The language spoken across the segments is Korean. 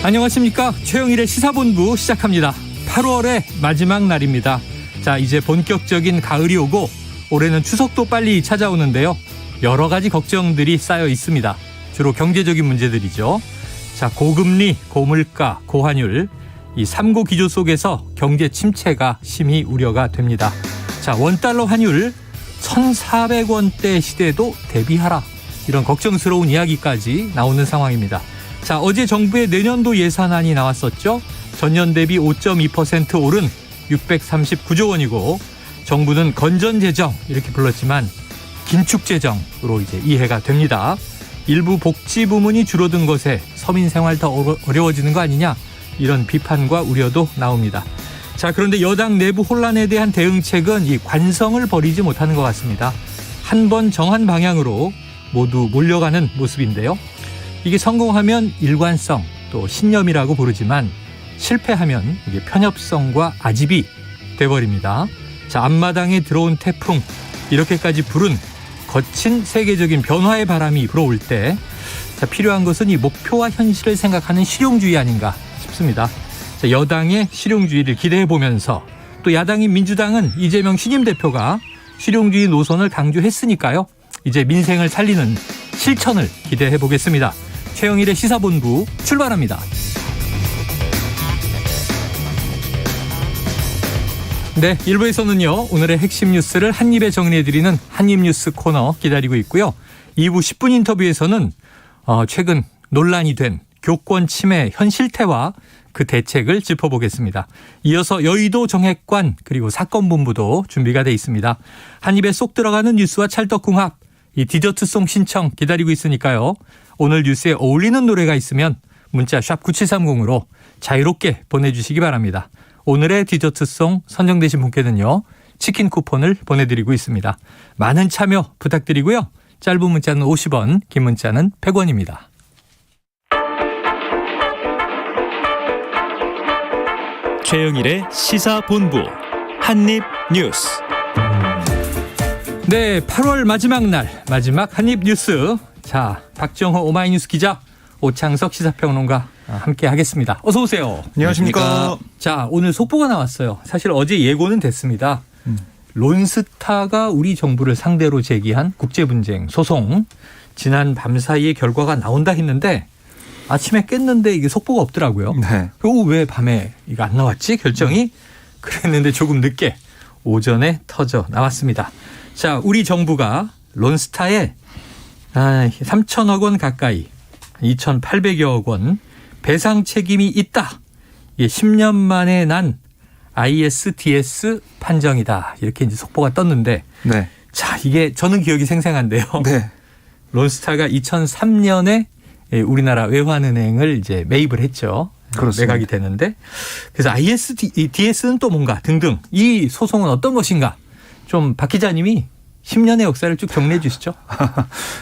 안녕하십니까. 최영일의 시사본부 시작합니다. 8월의 마지막 날입니다. 자, 이제 본격적인 가을이 오고 올해는 추석도 빨리 찾아오는데요. 여러 가지 걱정들이 쌓여 있습니다. 주로 경제적인 문제들이죠. 자, 고금리, 고물가, 고환율, 이 3고 기조 속에서 경제 침체가 심히 우려가 됩니다. 자, 원달러 환율 1,400원대 시대도 대비하라. 이런 걱정스러운 이야기까지 나오는 상황입니다. 자, 어제 정부의 내년도 예산안이 나왔었죠. 전년 대비 5.2% 오른 639조 원이고 정부는 건전재정 이렇게 불렀지만 긴축재정으로 이제 이해가 됩니다. 일부 복지 부문이 줄어든 것에 서민 생활 더 어려워지는 거 아니냐 이런 비판과 우려도 나옵니다. 자, 그런데 여당 내부 혼란에 대한 대응책은 이 관성을 버리지 못하는 것 같습니다. 한 번 정한 방향으로 모두 몰려가는 모습인데요. 이게 성공하면 일관성 또 신념이라고 부르지만 실패하면 이게 편협성과 아집이 돼버립니다. 자, 앞마당에 들어온 태풍 이렇게까지 불은 거친 세계적인 변화의 바람이 불어올 때 자, 필요한 것은 이 목표와 현실을 생각하는 실용주의 아닌가 싶습니다. 자, 여당의 실용주의를 기대해보면서 또 야당인 민주당은 이재명 신임 대표가 실용주의 노선을 강조했으니까요. 이제 민생을 살리는 실천을 기대해보겠습니다. 최영일의 시사본부 출발합니다. 네, 1부에서는요. 오늘의 핵심 뉴스를 한입에 정리해드리는 한입뉴스 코너 기다리고 있고요. 2부 10분 인터뷰에서는 최근 논란이 된 교권 침해 현 실태와 그 대책을 짚어보겠습니다. 이어서 여의도 정액관 그리고 사건본부도 준비가 돼 있습니다. 한입에 쏙 들어가는 뉴스와 찰떡궁합 이 디저트송 신청 기다리고 있으니까요. 오늘 뉴스에 어울리는 노래가 있으면 문자 샵 9730으로 자유롭게 보내주시기 바랍니다. 오늘의 디저트송 선정되신 분께는요. 치킨 쿠폰을 보내드리고 있습니다. 많은 참여 부탁드리고요. 짧은 문자는 50원, 긴 문자는 100원입니다. 최영일의 시사본부 한입뉴스. 네, 8월 마지막 날 마지막 한입뉴스. 자, 박정호 오마이뉴스 기자, 오창석 시사평론가 함께 하겠습니다. 어서 오세요. 안녕하십니까. 자, 오늘 속보가 나왔어요. 사실 어제 예고는 됐습니다. 론스타가 우리 정부를 상대로 제기한 국제분쟁 소송 지난 밤사이에 결과가 나온다 했는데 아침에 깼는데 이게 속보가 없더라고요. 네. 그리고 왜 밤에 이거 안 나왔지? 결정이 그랬는데 조금 늦게 오전에 터져 나왔습니다. 자, 우리 정부가 론스타에 3천억 원 가까이 2,800여억 원 배상 책임이 있다. 이게 10년 만에 난 ISDS 판정이다. 이렇게 이제 속보가 떴는데 네. 자, 이게 저는 기억이 생생한데요. 네. 론스타가 2003년에 우리나라 외환은행을 이제 매입을 했죠. 그렇습니다. 매각이 되는데 그래서 ISDS는 또 뭔가 등등 이 소송은 어떤 것인가 좀 박 기자님이 10년의 역사를 쭉 정리해 주시죠.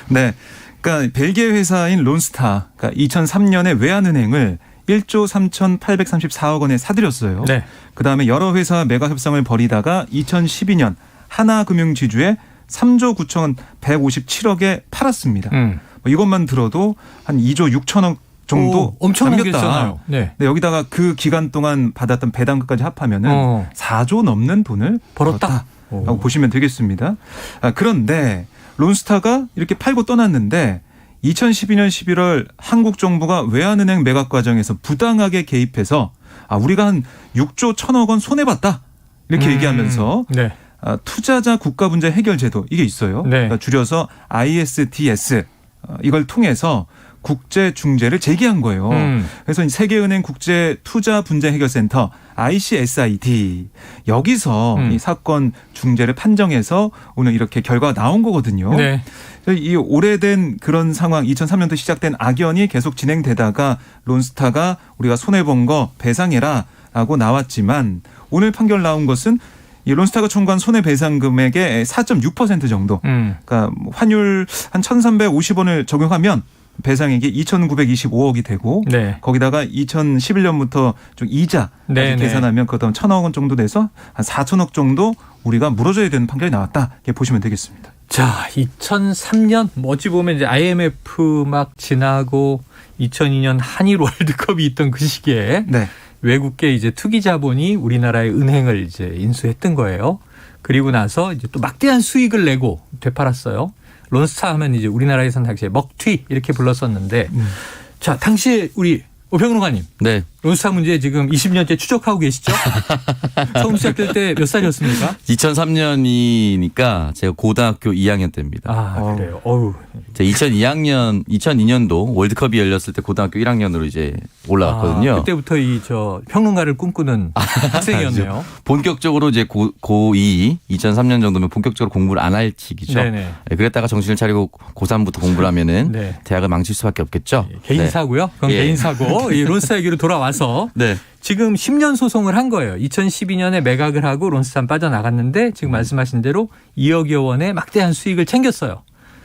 네. 그러니까 벨기에 회사인 론스타, 그러니까 2003년에 외환은행을 1조 3,834억 원에 사들였어요. 네. 그다음에 여러 회사 매각 협상을 벌이다가 2012년 하나금융지주에 3조 9,157억에 팔았습니다. 이것만 들어도 한 2조 6천억 정도 엄청나겠잖아요. 네. 네, 여기다가 그 기간 동안 받았던 배당금까지 합하면은 4조 넘는 돈을 벌었다. 라고 보시면 되겠습니다. 그런데 론스타가 이렇게 팔고 떠났는데 2012년 11월 한국 정부가 외환은행 매각 과정에서 부당하게 개입해서 우리가 한 6조 1천억 원 손해봤다. 이렇게 얘기하면서 네. 투자자 국가분쟁 해결제도 이게 있어요. 네. 그러니까 줄여서 ISDS 이걸 통해서 국제 중재를 제기한 거예요. 그래서 세계은행 국제투자분쟁해결센터 ICSID 여기서 이 사건 중재를 판정해서 오늘 이렇게 결과가 나온 거거든요. 네. 이 오래된 그런 상황 2003년도 시작된 악연이 계속 진행되다가 론스타가 우리가 손해본 거 배상해라라고 나왔지만 오늘 판결 나온 것은 이 론스타가 청구한 손해배상 금액의 4.6% 정도. 그러니까 환율 한 1,350원을 적용하면 배상액이 2,925억이 되고 네. 거기다가 2011년부터 좀 이자 계산하면 그것도 한 1,000억 원 정도 돼서 한 4천억 정도 우리가 물어줘야 되는 판결이 나왔다. 이렇게 보시면 되겠습니다. 자, 2003년 어찌 보면 이제 IMF 막 지나고 2002년 한일 월드컵이 있던 그 시기에 네. 외국계 이제 투기 자본이 우리나라의 은행을 이제 인수했던 거예요. 그리고 나서 이제 또 막대한 수익을 내고 되팔았어요. 론스타 하면 이제 우리나라에서는 당시에 먹튀 이렇게 불렀었는데 자, 당시에 우리 오평론가님. 네. 론스타 문제 지금 20년째 추적하고 계시죠? 처음 시작될 때 몇 살이었습니까? 2003년이니까 제가 고등학교 2학년 때입니다. 아, 그래요. 어우. 제가 2002년도 월드컵이 열렸을 때 고등학교 1학년으로 이제 올라갔거든요. 그때부터 이 평론가를 꿈꾸는 학생이었네요. 본격적으로 이제 고2 2003년 정도면 본격적으로 공부를 안 할 시기죠. 네네. 네, 그랬다가 정신을 차리고 고3부터 공부를 하면은 네. 대학을 망칠 수밖에 없겠죠. 개인사고요. 그건 예. 개인사고. 이 론스타 얘기로 돌아와서 네. 지금 10년 소송을 한 거예요. 2012년에 매각을 하고 론스타 빠져나갔는데 지금 말씀하신 대로 2억여 원의 막대한 수익을 챙겼어요.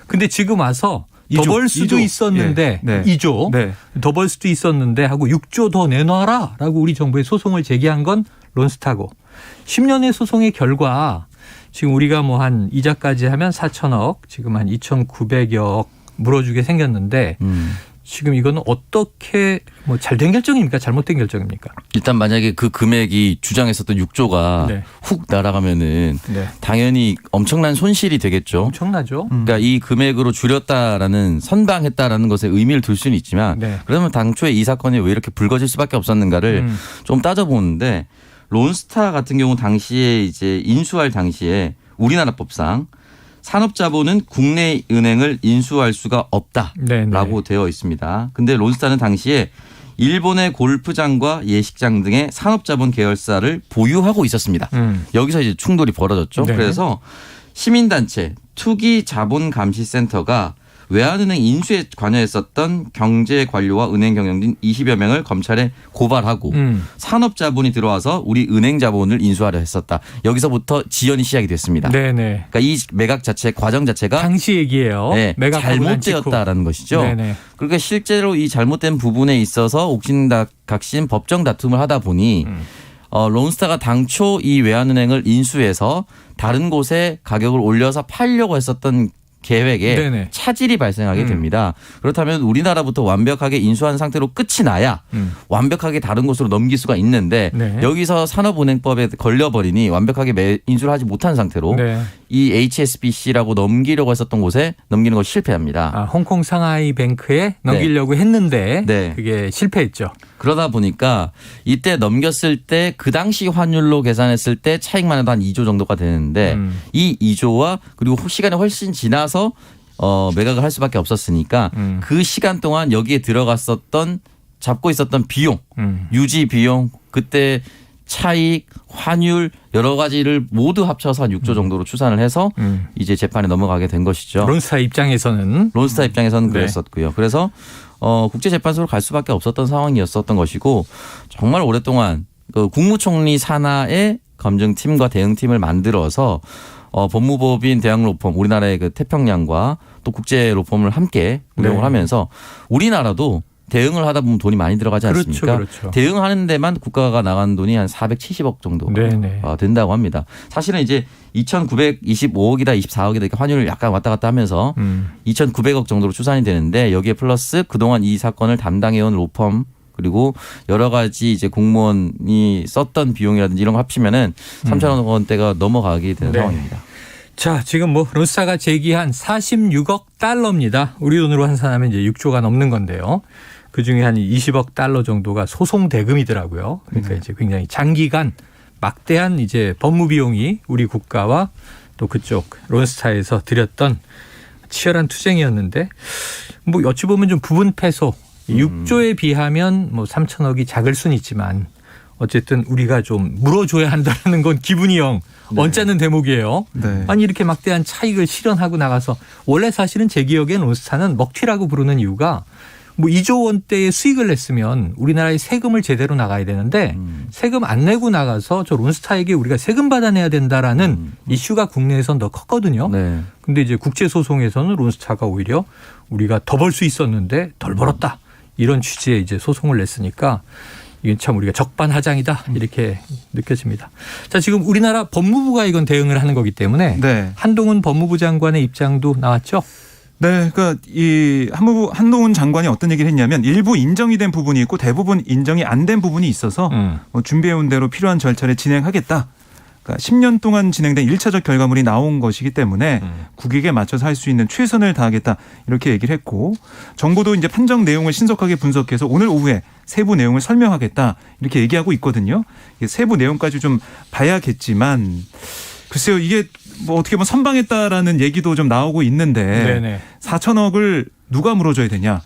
근데 지금 와서 더 벌 수도 2조. 있었는데 네. 2조 네. 더 벌 수도 있었는데 하고 6조 더 내놔라 라고 우리 정부에 소송을 제기한 건 론스타고 10년의 소송의 결과 지금 우리가 뭐 한 이자까지 하면 4천억 지금 한 2,900여 물어주게 생겼는데 지금 이거는 어떻게 뭐 잘된 결정입니까? 잘못된 결정입니까? 일단 만약에 그 금액이 주장했었던 6조가 네. 훅 날아가면은 네. 당연히 엄청난 손실이 되겠죠. 엄청나죠. 그러니까 이 금액으로 줄였다라는 선방했다라는 것에 의미를 둘 수는 있지만 네. 그러면 당초에 이 사건이 왜 이렇게 불거질 수밖에 없었는가를 좀 따져보는데 론스타 같은 경우 당시에 이제 인수할 당시에 우리나라 법상 산업자본은 국내 은행을 인수할 수가 없다라고 네네. 되어 있습니다. 근데 론스타는 당시에 일본의 골프장과 예식장 등의 산업자본 계열사를 보유하고 있었습니다. 여기서 이제 충돌이 벌어졌죠. 네. 그래서 시민단체 투기자본감시센터가 외환은행 인수에 관여했었던 경제관료와 은행 경영진 20여 명을 검찰에 고발하고 산업자본이 들어와서 우리 은행 자본을 인수하려 했었다. 여기서부터 지연이 시작이 됐습니다. 네네. 그러니까 이 매각 자체 과정 자체가 당시 얘기예요. 네, 매각하고 난 직후. 잘못되었다라는 것이죠. 네네. 그러니까 실제로 이 잘못된 부분에 있어서 옥신각신 법정 다툼을 하다 보니 론스타가 당초 이 외환은행을 인수해서 다른 곳에 가격을 올려서 팔려고 했었던 계획에 네네. 차질이 발생하게 됩니다. 그렇다면 우리나라부터 완벽하게 인수한 상태로 끝이 나야 완벽하게 다른 곳으로 넘길 수가 있는데 네. 여기서 산업은행법에 걸려버리니 완벽하게 인수를 하지 못한 상태로 네. 이 HSBC라고 넘기려고 했었던 곳에 넘기는 걸 실패합니다. 아, 홍콩 상하이 뱅크에 넘기려고 했는데 네. 그게 실패했죠. 그러다 보니까 이때 넘겼을 때 그 당시 환율로 계산했을 때 차익만 해도 한 2조 정도가 되는데 이 2조와 그리고 시간이 훨씬 지나서 매각을 할 수밖에 없었으니까 그 시간 동안 여기에 들어갔었던 잡고 있었던 비용, 유지 비용, 그때 차익, 환율 여러 가지를 모두 합쳐서 한 6조 정도로 추산을 해서 이제 재판에 넘어가게 된 것이죠. 론스타 입장에서는 론스타 입장에서는 네. 그랬었고요. 그래서 국제재판소로 갈 수밖에 없었던 상황이었었던 것이고 정말 오랫동안 그 국무총리 산하의 검증팀과 대응팀을 만들어서 법무법인 대학로펌 우리나라의 그 태평양과 또 국제로펌을 함께 운영을 네. 하면서 우리나라도 대응을 하다 보면 돈이 많이 들어가지 그렇죠, 않습니까? 그렇죠. 대응하는 데만 국가가 나간 돈이 한 470억 정도 네네. 된다고 합니다. 사실은 이제 2,925억이다 24억이다 이렇게 환율을 약간 왔다 갔다 하면서 2,900억 정도로 추산이 되는데 여기에 플러스 그동안 이 사건을 담당해온 로펌 그리고 여러 가지 이제 공무원이 썼던 비용이라든지 이런 거 합치면은 3천억 원대가 넘어가게 되는 네. 상황입니다. 자, 지금 뭐 론스타가 제기한 46억 달러입니다. 우리 돈으로 환산하면 이제 6조가 넘는 건데요. 그중에 한 20억 달러 정도가 소송 대금이더라고요. 그러니까 이제 굉장히 장기간 막대한 이제 법무 비용이 우리 국가와 또 그쪽 론스타에서 들였던 치열한 투쟁이었는데 뭐 어찌 보면 좀 부분 패소 6조에 비하면 뭐 3천억이 작을 수는 있지만 어쨌든 우리가 좀 물어줘야 한다는 건 기분이 영 언짢은 대목이에요. 네. 아니 이렇게 막대한 차익을 실현하고 나가서 원래 사실은 제 기억엔 론스타는 먹튀라고 부르는 이유가 뭐 2조 원대의 수익을 냈으면 우리나라에 세금을 제대로 나가야 되는데 세금 안 내고 나가서 저 론스타에게 우리가 세금 받아내야 된다라는 이슈가 국내에선 더 컸거든요. 네. 근데 이제 국제소송에서는 론스타가 오히려 우리가 더 벌 수 있었는데 덜 벌었다. 이런 취지의 이제 소송을 냈으니까 이건 참 우리가 적반하장이다 이렇게 느껴집니다. 자, 지금 우리나라 법무부가 이건 대응을 하는 거기 때문에 네. 한동훈 법무부 장관의 입장도 나왔죠. 네, 그러니까 이 한동훈 장관이 어떤 얘기를 했냐면 일부 인정이 된 부분이 있고 대부분 인정이 안 된 부분이 있어서 준비해온 대로 필요한 절차를 진행하겠다. 그러니까 10년 동안 진행된 1차적 결과물이 나온 것이기 때문에 국익에 맞춰서 할 수 있는 최선을 다하겠다 이렇게 얘기를 했고 정부도 이제 판정 내용을 신속하게 분석해서 오늘 오후에 세부 내용을 설명하겠다 이렇게 얘기하고 있거든요. 세부 내용까지 좀 봐야겠지만 글쎄요 이게 뭐 어떻게 보면 선방했다라는 얘기도 좀 나오고 있는데 네네. 4천억을 누가 물어줘야 되냐?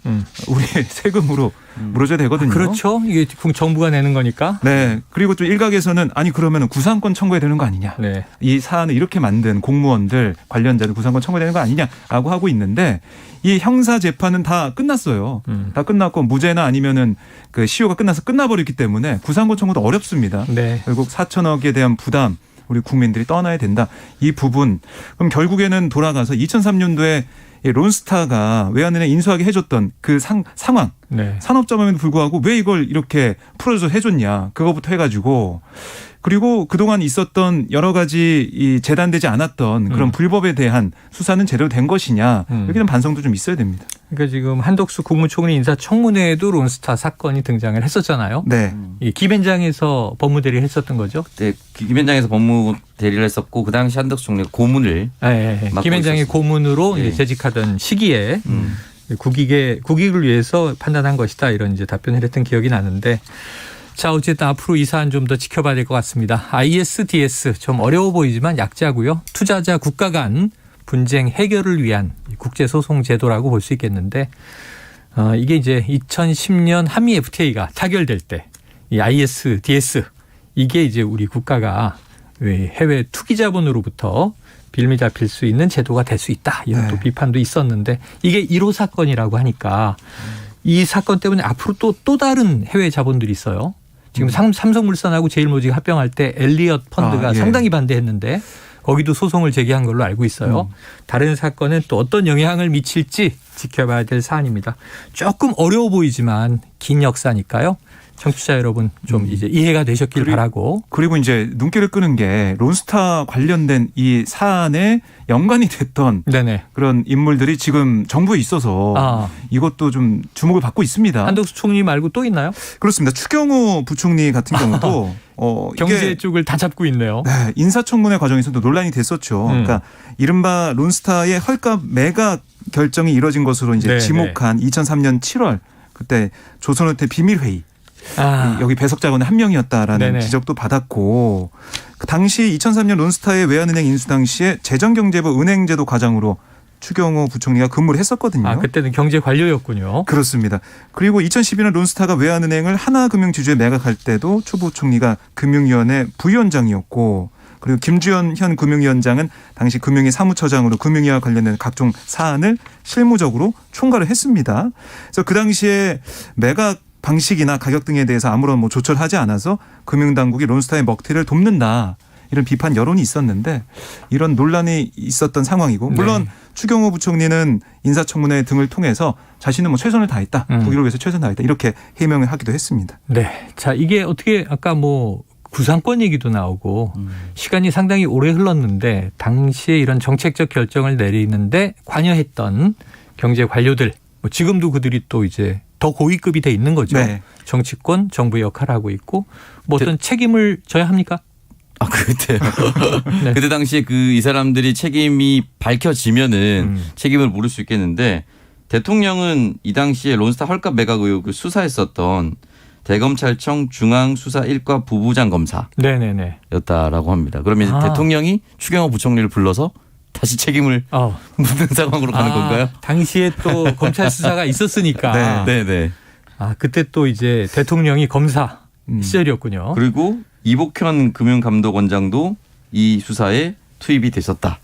우리 세금으로 물어줘야 되거든요. 그렇죠. 이게 정부가 내는 거니까. 네. 그리고 또 일각에서는 아니 그러면 구상권 청구해야 되는 거 아니냐? 네. 이 사안을 이렇게 만든 공무원들 관련자들 구상권 청구해야 되는 거 아니냐라고 하고 있는데 이 형사 재판은 다 끝났어요. 다 끝났고 무죄나 아니면은 그 시효가 끝나서 끝나버렸기 때문에 구상권 청구도 어렵습니다. 네. 결국 4천억에 대한 부담 우리 국민들이 떠나야 된다. 이 부분 그럼 결국에는 돌아가서 2003년도에 론스타가 외환은행 인수하게 해줬던 그 상황 네. 산업자금에도 불구하고 왜 이걸 이렇게 풀어줘서 해줬냐 그거부터 해가지고 그리고 그동안 있었던 여러 가지 이 재단되지 않았던 그런 불법에 대한 수사는 제대로 된 것이냐 이렇게 는 반성도 좀 있어야 됩니다. 그러니까 지금 한덕수 국무총리 인사청문회에도 론스타 사건이 등장을 했었잖아요. 네. 이 김현장에서 법무대리를 했었던 거죠. 네, 김현장에서 법무 대리를 했었고 그 당시 한덕수 총리가 고문을 맡고 김현장이 있었습니다. 고문으로 네. 이제 재직하던 시기에 국익을 위해서 판단한 것이다 이런 이제 답변을 했던 기억이 나는데 자 어쨌든 앞으로 이 사안 좀 더 지켜봐야 될 것 같습니다. ISDS 좀 어려워 보이지만 약자고요. 투자자 국가 간 분쟁 해결을 위한 국제소송 제도라고 볼 수 있겠는데 이게 이제 2010년 한미 FTA가 타결될 때 이 ISDS 이게 이제 우리 국가가 해외 투기 자본으로부터 빌미 잡힐 수 있는 제도가 될 수 있다. 이런 또 비판도 있었는데 이게 1호 사건이라고 하니까 이 사건 때문에 앞으로 또 다른 해외 자본들이 있어요. 지금 삼성물산하고 제일모직 합병할 때 엘리엇 펀드가 상당히 반대했는데 거기도 소송을 제기한 걸로 알고 있어요. 다른 사건은 또 어떤 영향을 미칠지 지켜봐야 될 사안입니다. 조금 어려워 보이지만 긴 역사니까요. 청취자 여러분 좀 이제 이해가 되셨길 바라고. 그리고 이제 눈길을 끄는 게 론스타 관련된 이 사안에 연관이 됐던 네네. 그런 인물들이 지금 정부에 있어서 이것도 좀 주목을 받고 있습니다. 한덕수 총리 말고 또 있나요? 그렇습니다. 추경호 부총리 같은 경우도 경제 쪽을 다 잡고 있네요. 네, 인사청문회 과정에서도 논란이 됐었죠. 그러니까 이른바 론스타의 헐값 매각 결정이 이뤄진 것으로 이제 지목한 2003년 7월 그때 조선호텔 비밀회의. 여기 배석 자원의 한 명이었다라는 지적도 받았고 그 당시 2003년 론스타의 외환은행 인수 당시에 재정경제부 은행제도 과장으로 추경호 부총리가 근무를 했었거든요. 그때는 경제 관료였군요. 그렇습니다. 그리고 2012년 론스타가 외환은행을 하나금융지주에 매각할 때도 추 부총리가 금융위원회 부위원장이었고 그리고 김주현 현 금융위원장은 당시 금융위 사무처장으로 금융위와 관련된 각종 사안을 실무적으로 총괄을 했습니다. 그래서 그 당시에 매각 방식이나 가격 등에 대해서 아무런 조처를 하지 않아서 금융당국이 론스타의 먹튀를 돕는다. 이런 비판 여론이 있었는데 이런 논란이 있었던 상황이고 물론 추경호 부총리는 인사청문회 등을 통해서 자신은 최선을 다했다. 국익을 위해서 최선을 다했다. 이렇게 해명을 하기도 했습니다. 네. 자, 이게 어떻게 아까 구상권 얘기도 나오고 시간이 상당히 오래 흘렀는데 당시에 이런 정책적 결정을 내리는데 관여했던 경제 관료들 지금도 그들이 또 이제 더 고위급이 돼 있는 거죠. 네. 정치권, 정부의 역할을 하고 있고 어떤 책임을 져야 합니까? 그때요. 그때 당시에 이 사람들이 책임이 밝혀지면은 책임을 물을 수 있겠는데 대통령은 이 당시에 론스타 헐값 매각 의혹을 수사했었던 대검찰청 중앙수사 1과 부부장 검사였다라고 합니다. 그러면 대통령이 추경호 부총리를 불러서 다시 책임을 묻는 상황으로 가는 건가요? 당시에 또 검찰 수사가 있었으니까. 네. 그때 또 이제 대통령이 검사 시절이었군요. 그리고 이복현 금융감독원장도 이 수사에 투입이 됐었다.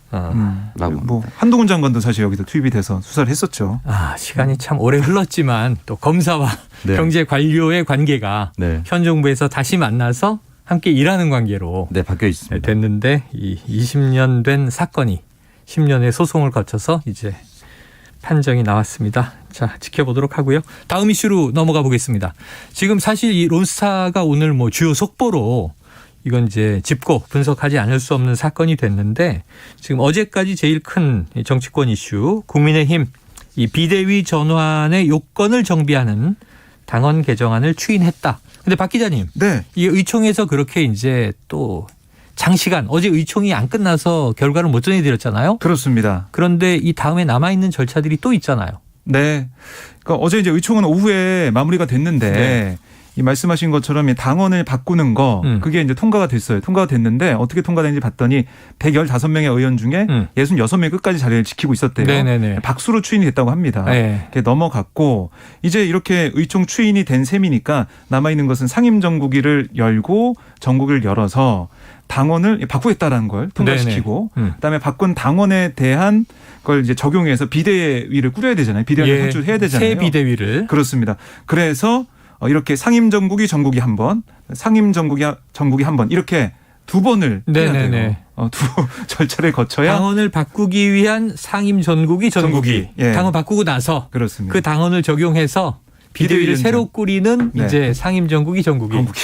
한동훈 장관도 사실 여기서 투입이 돼서 수사를 했었죠. 시간이 참 오래 흘렀지만 또 검사와 경제 관료의 관계가 현 정부에서 다시 만나서 함께 일하는 관계로 바뀌어 있습니다. 됐는데 이 20년 된 사건이 10년의 소송을 거쳐서 이제 판정이 나왔습니다. 자, 지켜보도록 하고요. 다음 이슈로 넘어가 보겠습니다. 지금 사실 이 론스타가 오늘 뭐 주요 속보로 이건 이제 짚고 분석하지 않을 수 없는 사건이 됐는데 지금 어제까지 제일 큰 정치권 이슈 국민의힘 이 비대위 전환의 요건을 정비하는 당원 개정안을 추인했다. 근데 박 기자님, 네. 이 의총에서 그렇게 이제 또 장시간 어제 의총이 안 끝나서 결과를 못 전해드렸잖아요. 그렇습니다. 그런데 이 다음에 남아있는 절차들이 또 있잖아요. 네. 그러니까 어제 이제 의총은 오후에 마무리가 됐는데 네. 이 말씀하신 것처럼 이 당원을 바꾸는 거 그게 이제 통과가 됐어요. 통과가 됐는데 어떻게 통과되는지 봤더니 115명의 의원 중에 66명이 끝까지 자리를 지키고 있었대요. 네네네. 박수로 추인이 됐다고 합니다. 네. 넘어갔고 이제 이렇게 의총 추인이 된 셈이니까 남아있는 것은 상임정국위를 열고 정국위를 열어서 당원을 바꾸겠다라는 걸 통과시키고 그다음에 바꾼 당원에 대한 걸 이제 적용해서 비대위를 꾸려야 되잖아요. 비대위를 선출해야 되잖아요. 새 비대위를. 그렇습니다. 그래서 이렇게 상임정국위 정국위 한 번, 상임정국위 한 번 이렇게 두 번을 해야 돼요. 두 절차를 거쳐야 당원을 바꾸기 위한 상임 전국위 전국위. 예. 당원 바꾸고 나서 그렇습니다. 그 당원을 적용해서 비대위를 새로 꾸리는 네. 이제 상임 전국위 전국위. 정국위.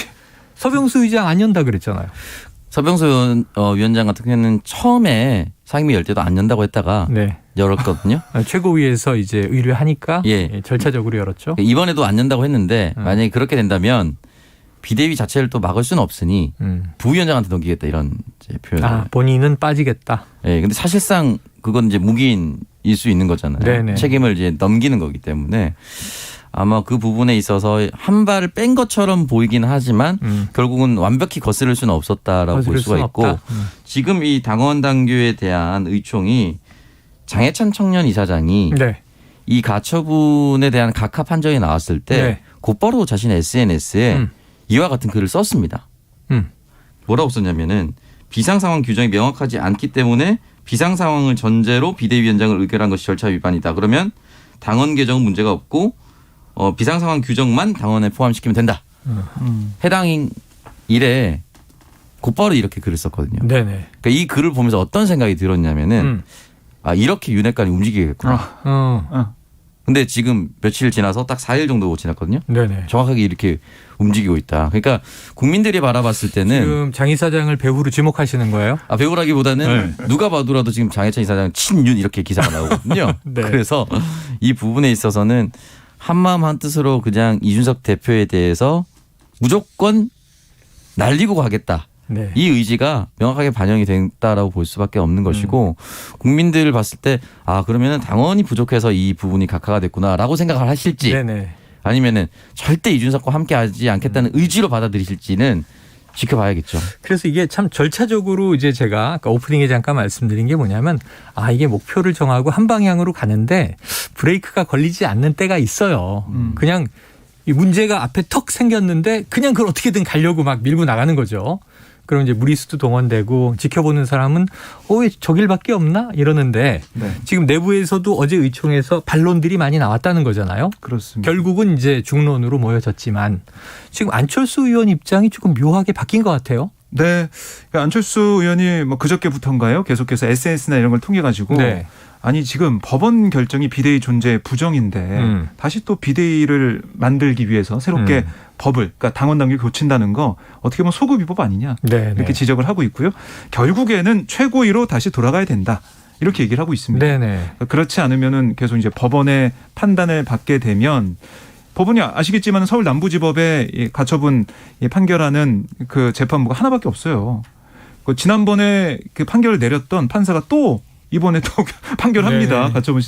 서병수 의장 안 연다 그랬잖아요. 서병수 위원장 같은 경우에는 처음에 상임위 열 때도 안 연다고 했다가 네. 열었거든요. 최고위에서 이제 의뢰하니까 예. 절차적으로 열었죠. 이번에도 안 연다고 했는데 만약에 그렇게 된다면 비대위 자체를 또 막을 수는 없으니 부위원장한테 넘기겠다 이런 이제 표현을. 아, 본인은 빠지겠다. 예, 근데 사실상 그건 이제 무기인일 수 있는 거잖아요. 네네. 책임을 이제 넘기는 거기 때문에 아마 그 부분에 있어서 한 발을 뺀 것처럼 보이긴 하지만 결국은 완벽히 거스를 수는 없었다라고 볼 수가 있고 지금 이 당원 당규에 대한 의총이 장해찬 청년 이사장이 네. 이 가처분에 대한 각하 판정이 나왔을 때 네. 곧바로 자신의 SNS에 이와 같은 글을 썼습니다. 뭐라고 썼냐면은 비상상황 규정이 명확하지 않기 때문에 비상상황을 전제로 비대위원장을 의결한 것이 절차 위반이다. 그러면 당원 개정은 문제가 없고 비상상황 규정만 당원에 포함시키면 된다. 해당 일에 곧바로 이렇게 글을 썼거든요. 네네. 그러니까 이 글을 보면서 어떤 생각이 들었냐면은 아 이렇게 윤핵관이 움직이겠구나. 근데 지금 며칠 지나서 딱 4일 정도 지났거든요. 네네. 정확하게 이렇게 움직이고 있다. 그러니까 국민들이 바라봤을 때는 지금 장 이사장을 배우로 지목하시는 거예요? 아 배우라기보다는 누가 봐도라도 지금 장해찬 이사장 친윤 이렇게 기사가 나오거든요. 네. 그래서 이 부분에 있어서는 한마음 한뜻으로 그냥 이준석 대표에 대해서 무조건 날리고 가겠다. 네. 이 의지가 명확하게 반영이 됐다라고 볼 수밖에 없는 것이고 국민들을 봤을 때 아 그러면은 당원이 부족해서 이 부분이 각하가 됐구나라고 생각을 하실지 네네. 아니면은 절대 이준석과 함께하지 않겠다는 의지로 받아들이실지는 지켜봐야겠죠. 그래서 이게 참 절차적으로 이제 제가 아까 오프닝에 잠깐 말씀드린 게 뭐냐면 아 이게 목표를 정하고 한 방향으로 가는데 브레이크가 걸리지 않는 때가 있어요. 그냥 이 문제가 앞에 턱 생겼는데 그냥 그걸 어떻게든 가려고 막 밀고 나가는 거죠. 그럼 이제 무리수도 동원되고 지켜보는 사람은 왜 저길밖에 없나 이러는데 네. 지금 내부에서도 어제 의총에서 반론들이 많이 나왔다는 거잖아요. 그렇습니다. 결국은 이제 중론으로 모여졌지만 지금 안철수 의원 입장이 조금 묘하게 바뀐 것 같아요. 네. 그러니까 안철수 의원이 뭐 그저께부터인가요? 계속해서 SNS나 이런 걸 통해 가지고 네. 아니 지금 법원 결정이 비대위 존재 부정인데 다시 또 비대위를 만들기 위해서 새롭게 법을 그러니까 당원 당규 고친다는 거 어떻게 보면 소급 위법 아니냐 네, 이렇게 네. 지적을 하고 있고요. 결국에는 최고위로 다시 돌아가야 된다 이렇게 얘기를 하고 있습니다. 네네. 그렇지 않으면은 계속 이제 법원의 판단을 받게 되면 법원이 아시겠지만 서울 남부지법에 이 가처분 판결하는 그 재판부가 하나밖에 없어요. 그 지난번에 그 판결을 내렸던 판사가 또 이번에 또 판결합니다. 네. 가처분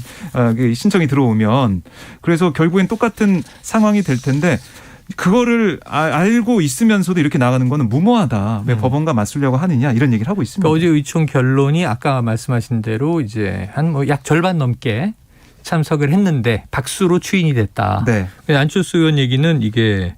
신청이 들어오면. 그래서 결국엔 똑같은 상황이 될 텐데 그거를 알고 있으면서도 이렇게 나가는 거는 무모하다. 왜 법원과 맞서려고 하느냐 이런 얘기를 하고 있습니다. 그러니까 어제 의총 결론이 아까 말씀하신 대로 이제 한 뭐 약 절반 넘게 참석을 했는데 박수로 추인이 됐다. 네. 안철수 의원 얘기는 이게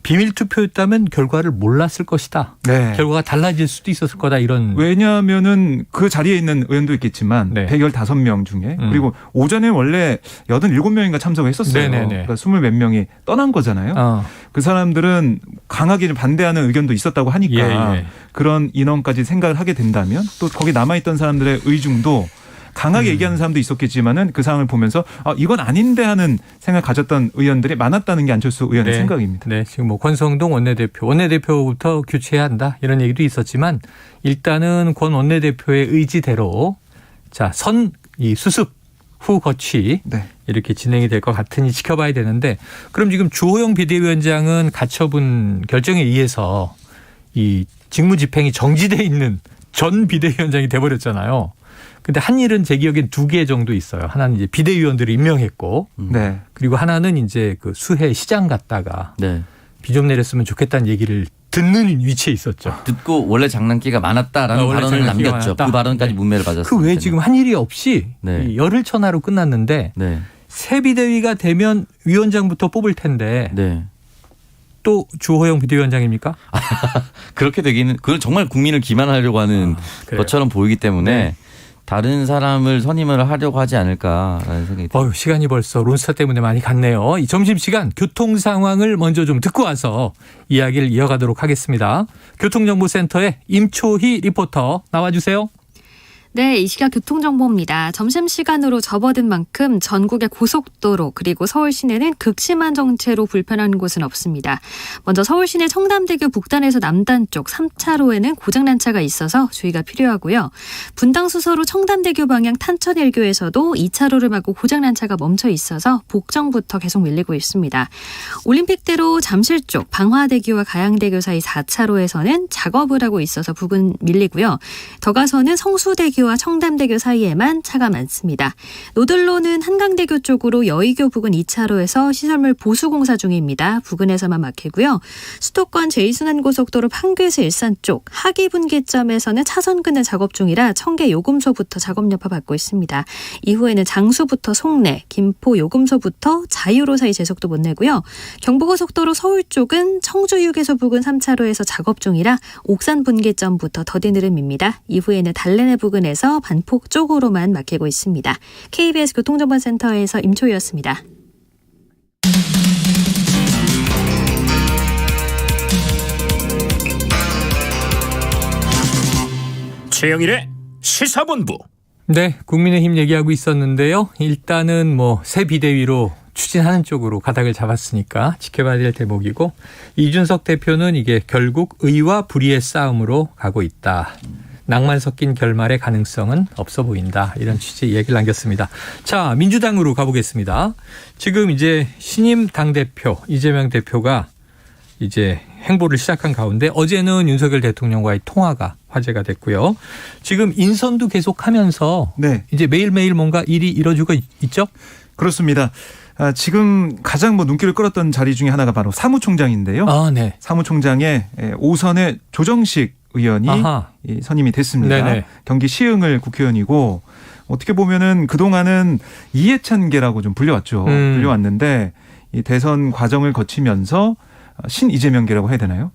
비밀 투표였다면 결과를 몰랐을 것이다. 네. 결과가 달라질 수도 있었을 거다 이런. 왜냐하면은 그 자리에 있는 의원도 있겠지만 네. 115명 중에 그리고 오전에 원래 87명인가 참석을 했었어요. 네네네. 그러니까 20몇 명이 떠난 거잖아요. 그 사람들은 강하게 좀 반대하는 의견도 있었다고 하니까 예. 그런 인원까지 생각을 하게 된다면 또 거기 남아있던 사람들의 의중도 강하게 얘기하는 사람도 있었겠지만은 그 상황을 보면서 이건 아닌데 하는 생각을 가졌던 의원들이 많았다는 게 안철수 의원의 생각입니다. 네, 지금 뭐 권성동 원내대표부터 교체해야 한다 이런 얘기도 있었지만 일단은 권 원내대표의 의지대로 자, 이 수습 후 거취 네. 이렇게 진행이 될 것 같으니 지켜봐야 되는데 그럼 지금 주호영 비대위원장은 가처분 결정에 의해서 이 직무집행이 정지돼 있는 전 비대위원장이 돼버렸잖아요. 근데 한 일은 제 기억엔 2개 정도 있어요. 하나는 이제 비대위원들을 임명했고 네. 그리고 하나는 이제 그 수해 시장 갔다가 네. 비 좀 내렸으면 좋겠다는 얘기를 듣는 위치에 있었죠. 듣고 원래 장난기가 많았다라는 원래 발언을 장난기가 남겼죠. 많았다. 그 발언까지 문매를 받았습니다. 그 외에 지금 한 일이 없이 네. 열흘 천하로 끝났는데 네. 새 비대위가 되면 위원장부터 뽑을 텐데 네. 또 주호영 비대위원장입니까? 그렇게 되기는 그건 정말 국민을 기만하려고 하는 그래요? 것처럼 보이기 때문에 네. 다른 사람을 선임을 하려고 하지 않을까라는 생각이 듭니다. 시간이 벌써 론스타 때문에 많이 갔네요. 이 점심시간 교통 상황을 먼저 좀 듣고 와서 이야기를 이어가도록 하겠습니다. 교통정보센터의 임초희 리포터 나와주세요. 네, 이 시각 교통정보입니다. 점심시간으로 접어든 만큼 전국의 고속도로 그리고 서울 시내는 극심한 정체로 불편한 곳은 없습니다. 먼저 서울 시내 청담대교 북단에서 남단 쪽 3차로에는 고장난 차가 있어서 주의가 필요하고요. 분당 수서로 청담대교 방향 탄천일교에서도 2차로를 막고 고장난 차가 멈춰 있어서 복정부터 계속 밀리고 있습니다. 올림픽대로 잠실 쪽 방화대교와 가양대교 사이 4차로에서는 작업을 하고 있어서 부근 밀리고요. 더 가서는 성수대교 와 청담대교 사이에만 차가 많습니다. 노들로는 한강대교 쪽으로 여의교 부근 2차로에서 시설물 보수공사 중입니다. 부근에서만 막히고요. 수도권 제2순환고속도로 판교에서 일산 쪽 하기분기점에서는 차선 긋는 작업 중이라 청계 요금소부터 작업 여파 받고 있습니다. 이후에는 장수부터 송내, 김포 요금소부터 자유로 사이 제속도 못 내고요. 경부고속도로 서울 쪽은 청주휴게소 부근 3차로에서 작업 중이라 옥산 분기점부터 더디 느림입니다. 이후에는 달래내 부근에 에서 반폭 쪽으로만 막히고 있습니다. KBS 교통정보센터에서 임초희였습니다. 최영일의 시사본부. 네, 국민의힘 얘기하고 있었는데요. 일단은 새 비대위로 추진하는 쪽으로 가닥을 잡았으니까 지켜봐야 될 대목이고 이준석 대표는 이게 결국 의와 불의의 싸움으로 가고 있다. 낭만 섞인 결말의 가능성은 없어 보인다. 이런 취지의 얘기를 남겼습니다. 자, 민주당으로 가보겠습니다. 지금 이제 신임 당대표 이재명 대표가 이제 행보를 시작한 가운데 어제는 윤석열 대통령과의 통화가 화제가 됐고요. 지금 인선도 계속하면서 네. 이제 매일매일 뭔가 일이 이뤄지고 있죠? 그렇습니다. 지금 가장 눈길을 끌었던 자리 중에 하나가 바로 사무총장인데요. 네. 사무총장의 5선의 조정식 의원이 선임이 됐습니다. 네네. 경기 시흥을 국회의원이고 어떻게 보면은 그동안은 이해찬계라고 좀 불려왔죠. 불려왔는데 이 대선 과정을 거치면서 신이재명계라고 해야 되나요?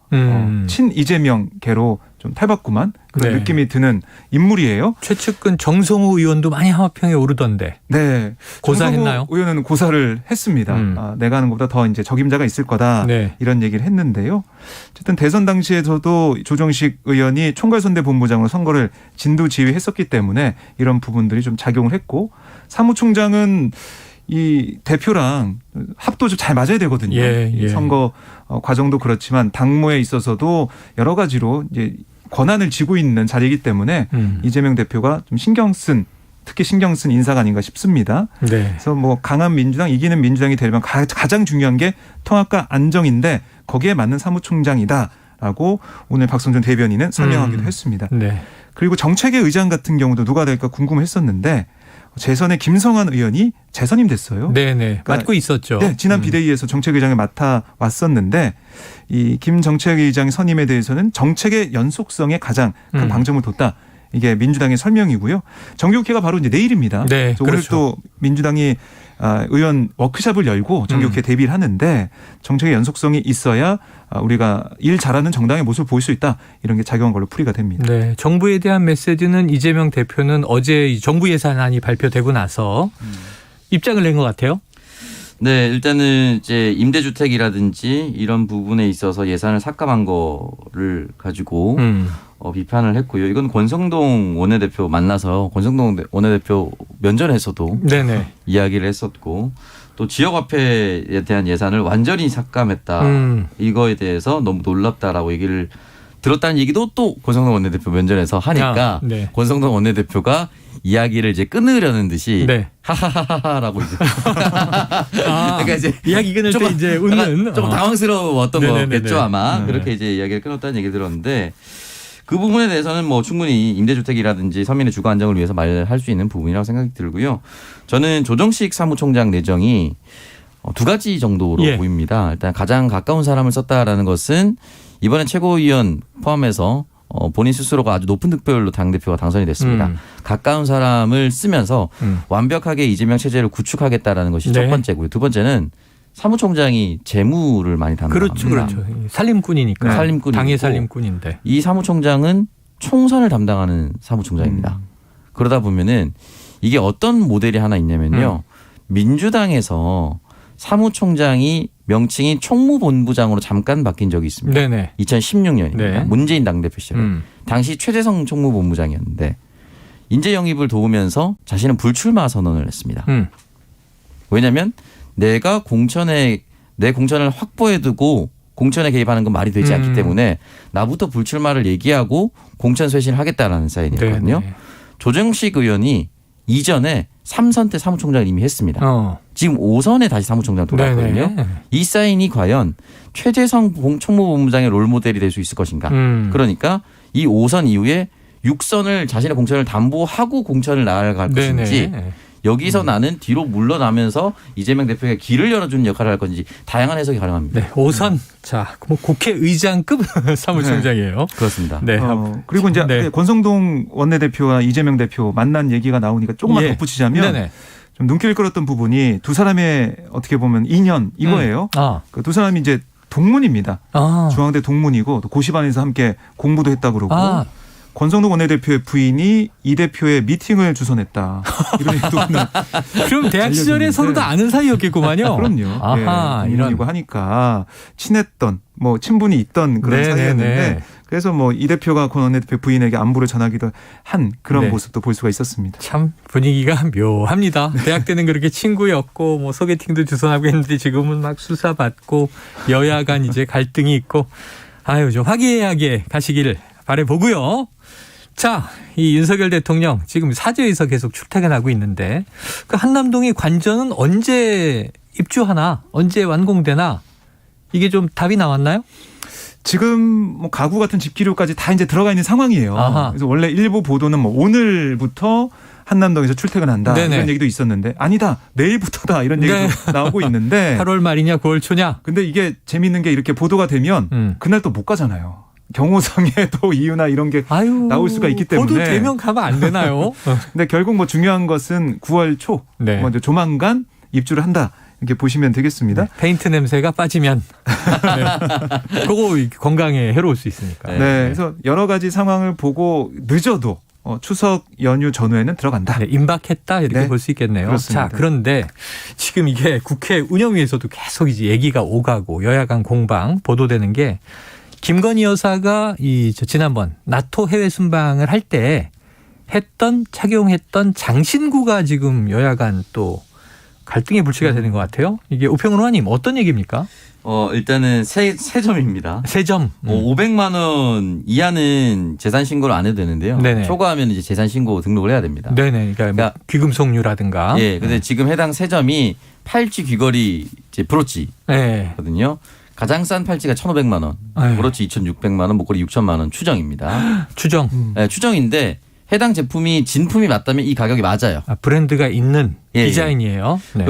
친이재명계로 좀 탈바꿈한 그런 네. 느낌이 드는 인물이에요. 최측근 정성호 의원도 많이 하마평에 오르던데. 네. 고사했나요? 정성호 의원은 고사를 했습니다. 내가 하는 것보다 더 이제 적임자가 있을 거다. 네. 이런 얘기를 했는데요. 어쨌든 대선 당시에서도 조정식 의원이 총괄선대본부장으로 선거를 진두지휘했었기 때문에 이런 부분들이 좀 작용을 했고 사무총장은 이 대표랑 합도 좀 잘 맞아야 되거든요. 이 선거 과정도 그렇지만 당무에 있어서도 여러 가지로 이제 권한을 쥐고 있는 자리이기 때문에 이재명 대표가 좀 특히 신경 쓴 인사가 아닌가 싶습니다. 네. 그래서 강한 민주당, 이기는 민주당이 되려면 가장 중요한 게 통합과 안정인데 거기에 맞는 사무총장이다라고 오늘 박성준 대변인은 설명하기도 했습니다. 네. 그리고 정책의 의장 같은 경우도 누가 될까 궁금했었는데 재선의 김성환 의원이 재선임 됐어요. 네네. 맡고 있었죠. 네, 지난 비대위에서 정책의장을 맡아 왔었는데 이 김 정책의장 선임에 대해서는 정책의 연속성에 가장 큰 방점을 뒀다. 이게 민주당의 설명이고요. 정기국회가 바로 이제 내일입니다. 네, 그래서 오늘 또 민주당이 의원 워크숍을 열고 정기국회 대비를 하는데 정책의 연속성이 있어야 우리가 일 잘하는 정당의 모습을 보일 수 있다. 이런 게 작용한 걸로 풀이가 됩니다. 네, 정부에 대한 메시지는 이재명 대표는 어제 정부 예산안이 발표되고 나서 입장을 낸 것 같아요. 네, 일단은 이제 임대주택이라든지 이런 부분에 있어서 예산을 삭감한 거를 가지고 비판을 했고요. 이건 권성동 원내대표 만나서 권성동 원내대표 면전에서도 네네. 이야기를 했었고 또 지역화폐에 대한 예산을 완전히 삭감했다. 이거에 대해서 너무 놀랍다라고 얘기를 들었다는 얘기도 또 권성동 원내대표 면전에서 하니까 네. 권성동 원내대표가 이야기를 이제 끊으려는 듯이 네. 하하하하라고 이제 그러니까 이제 이야기 끊을 때 이제 웃는 좀 당황스러웠던 네네네네. 거겠죠 아마. 네. 그렇게 이제 이야기를 끊었다는 얘기 들었는데 그 부분에 대해서는 뭐 충분히 임대주택이라든지 서민의 주거 안정을 위해서 말할 수 있는 부분이라고 생각이 들고요. 저는 조정식 사무총장 내정이 두 가지 정도로 예. 보입니다. 일단 가장 가까운 사람을 썼다라는 것은 이번에 최고위원 포함해서 본인 스스로가 아주 높은 득표율로 당대표가 당선이 됐습니다. 가까운 사람을 쓰면서 완벽하게 이재명 체제를 구축하겠다라는 것이 네. 첫 번째고요. 두 번째는 사무총장이 재무를 많이 담당합니다. 그렇죠. 살림꾼이니까. 살림꾼이고 당의 살림꾼인데. 이 사무총장은 총선을 담당하는 사무총장입니다. 그러다 보면은 이게 어떤 모델이 하나 있냐면요. 민주당에서 사무총장이 명칭이 총무본부장으로 잠깐 바뀐 적이 있습니다. 네네. 2016년입니다. 네. 문재인 당대표 시절에. 당시 최재성 총무본부장이었는데 인재 영입을 도우면서 자신은 불출마 선언을 했습니다. 왜냐하면 내가 내 공천을 확보해두고 공천에 개입하는 건 말이 되지 않기 때문에 나부터 불출마를 얘기하고 공천 쇄신을 하겠다라는 사인이었거든요. 네네. 조정식 의원이 이전에 3선 때 사무총장을 이미 했습니다. 지금 5선에 다시 사무총장 돌아왔거든요. 네네. 이 사인이 과연 최재성 총무본부장의 롤모델이 될 수 있을 것인가. 그러니까 이 5선 이후에 6선을 자신의 공천을 담보하고 공천을 나아갈 것인지 네네. 여기서 나는 뒤로 물러나면서 이재명 대표에게 길을 열어주는 역할을 할 건지 다양한 해석이 가능합니다. 네. 5선. 자, 뭐 국회의장급 사무총장이에요. 그렇습니다. 네. 그리고 이제 네. 권성동 원내대표와 이재명 대표 만난 얘기가 나오니까 조금만 예. 덧붙이자면 네네. 좀 눈길을 끌었던 부분이 두 사람의 어떻게 보면 인연 이거예요. 그 두 사람이 이제 동문입니다. 중앙대 동문이고 또 고시반에서 함께 공부도 했다 그러고 권성동 원내대표의 부인이 이 대표의 미팅을 주선했다. 이런 얘기도 오늘 그럼 대학 시절에 알려졌는데. 서로 다 아는 사이였겠구만요. 그럼요. 아하, 예, 이런. 동문이고 하니까 친했던 뭐 친분이 있던 그런 네네네. 사이였는데 그래서 뭐 이 대표가 권 원내대표 부인에게 안부를 전하기도 한 그런 네. 모습도 볼 수가 있었습니다. 참 분위기가 묘합니다. 대학 때는 그렇게 친구였고 뭐 소개팅도 주선하고 했는데 지금은 막 수사받고 여야 간 이제 갈등이 있고 아유 좀 화기애애하게 가시길 바라보고요. 자, 이 윤석열 대통령 지금 사저에서 계속 출퇴근하고 있는데 그 한남동이 관전은 언제 입주하나 언제 완공되나 이게 좀 답이 나왔나요? 지금 뭐 가구 같은 집기류까지 다 이제 들어가 있는 상황이에요. 아하. 그래서 원래 일부 보도는 뭐 오늘부터 한남동에서 출퇴근한다 네네. 이런 얘기도 있었는데 아니다 내일부터다 이런 얘기도 네. 나오고 있는데 8월 말이냐 9월 초냐? 근데 이게 재밌는 게 이렇게 보도가 되면 그날 또 못 가잖아요. 경호상의 또 이유나 이런 게 나올 수가 있기 때문에. 보도 되면 가면 안 되나요? 근데 결국 뭐 중요한 것은 9월 초 네. 먼저 조만간 입주를 한다. 이렇게 보시면 되겠습니다. 네, 페인트 냄새가 빠지면 네. 그거 건강에 해로울 수 있으니까. 네. 그래서 여러 가지 상황을 보고 늦어도 추석 연휴 전후에는 들어간다. 네, 임박했다 이렇게 네. 볼 수 있겠네요. 그렇습니다. 자, 그런데 지금 이게 국회 운영위에서도 계속 이제 얘기가 오가고 여야 간 공방 보도되는 게 김건희 여사가 지난번 나토 해외 순방을 할 때 착용했던 장신구가 지금 여야 간 또 갈등의 불씨가 되는 것 같아요. 이게 오평론 의원님 어떤 얘기입니까? 일단은 세 점입니다. 세 점. 500만 원 이하는 재산 신고를 안 해도 되는데요. 네네. 초과하면 이제 재산 신고 등록을 해야 됩니다. 네네. 그러니까 뭐 귀금속류라든가. 예. 근데 지금 해당 세 점이 팔찌, 귀걸이, 이제 브로치거든요. 네. 가장 싼 팔찌가 1,500만 원, 에이. 브로치 2,600만 원, 목걸이 6,000만 원 추정입니다. 추정. 네, 추정인데 해당 제품이 진품이 맞다면 이 가격이 맞아요. 브랜드가 있는 예, 디자인이에요. 네.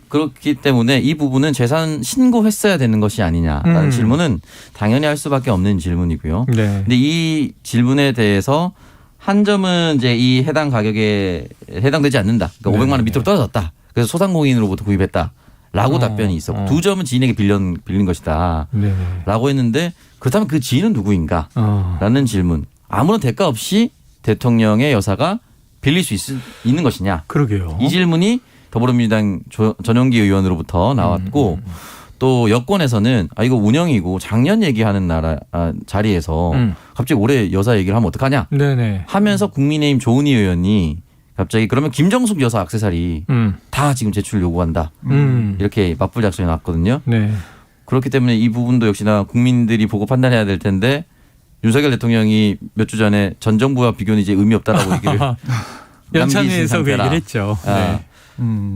그렇기 때문에 이 부분은 재산 신고했어야 되는 것이 아니냐라는 질문은 당연히 할 수밖에 없는 질문이고요. 네. 근데 이 질문에 대해서 한 점은 이제 이 해당 가격에 해당되지 않는다. 그러니까 500만 원 밑으로 떨어졌다. 그래서 소상공인으로부터 구입했다. 라고 답변이 있었고 두 점은 지인에게 빌린 것이다. 네. 라고 했는데 그렇다면 그 지인은 누구인가? 라는 질문. 아무런 대가 없이 대통령의 여사가 빌릴 수 있는 것이냐? 그러게요. 이 질문이 더불어민주당 전용기 의원으로부터 나왔고 또 여권에서는 이거 운영이고 작년 얘기하는 자리에서 갑자기 올해 여사 얘기를 하면 어떡하냐 네네. 하면서 국민의힘 조은희 의원이 갑자기 그러면 김정숙 여사 액세서리 다 지금 제출 요구한다. 이렇게 맞불 작성이 나왔거든요. 네. 그렇기 때문에 이 부분도 역시나 국민들이 보고 판단해야 될 텐데 윤석열 대통령이 몇 주 전에 전 정부와 비교는 이제 의미 없다라고 얘기를 연찬회에서 그 얘기를 했죠. 네.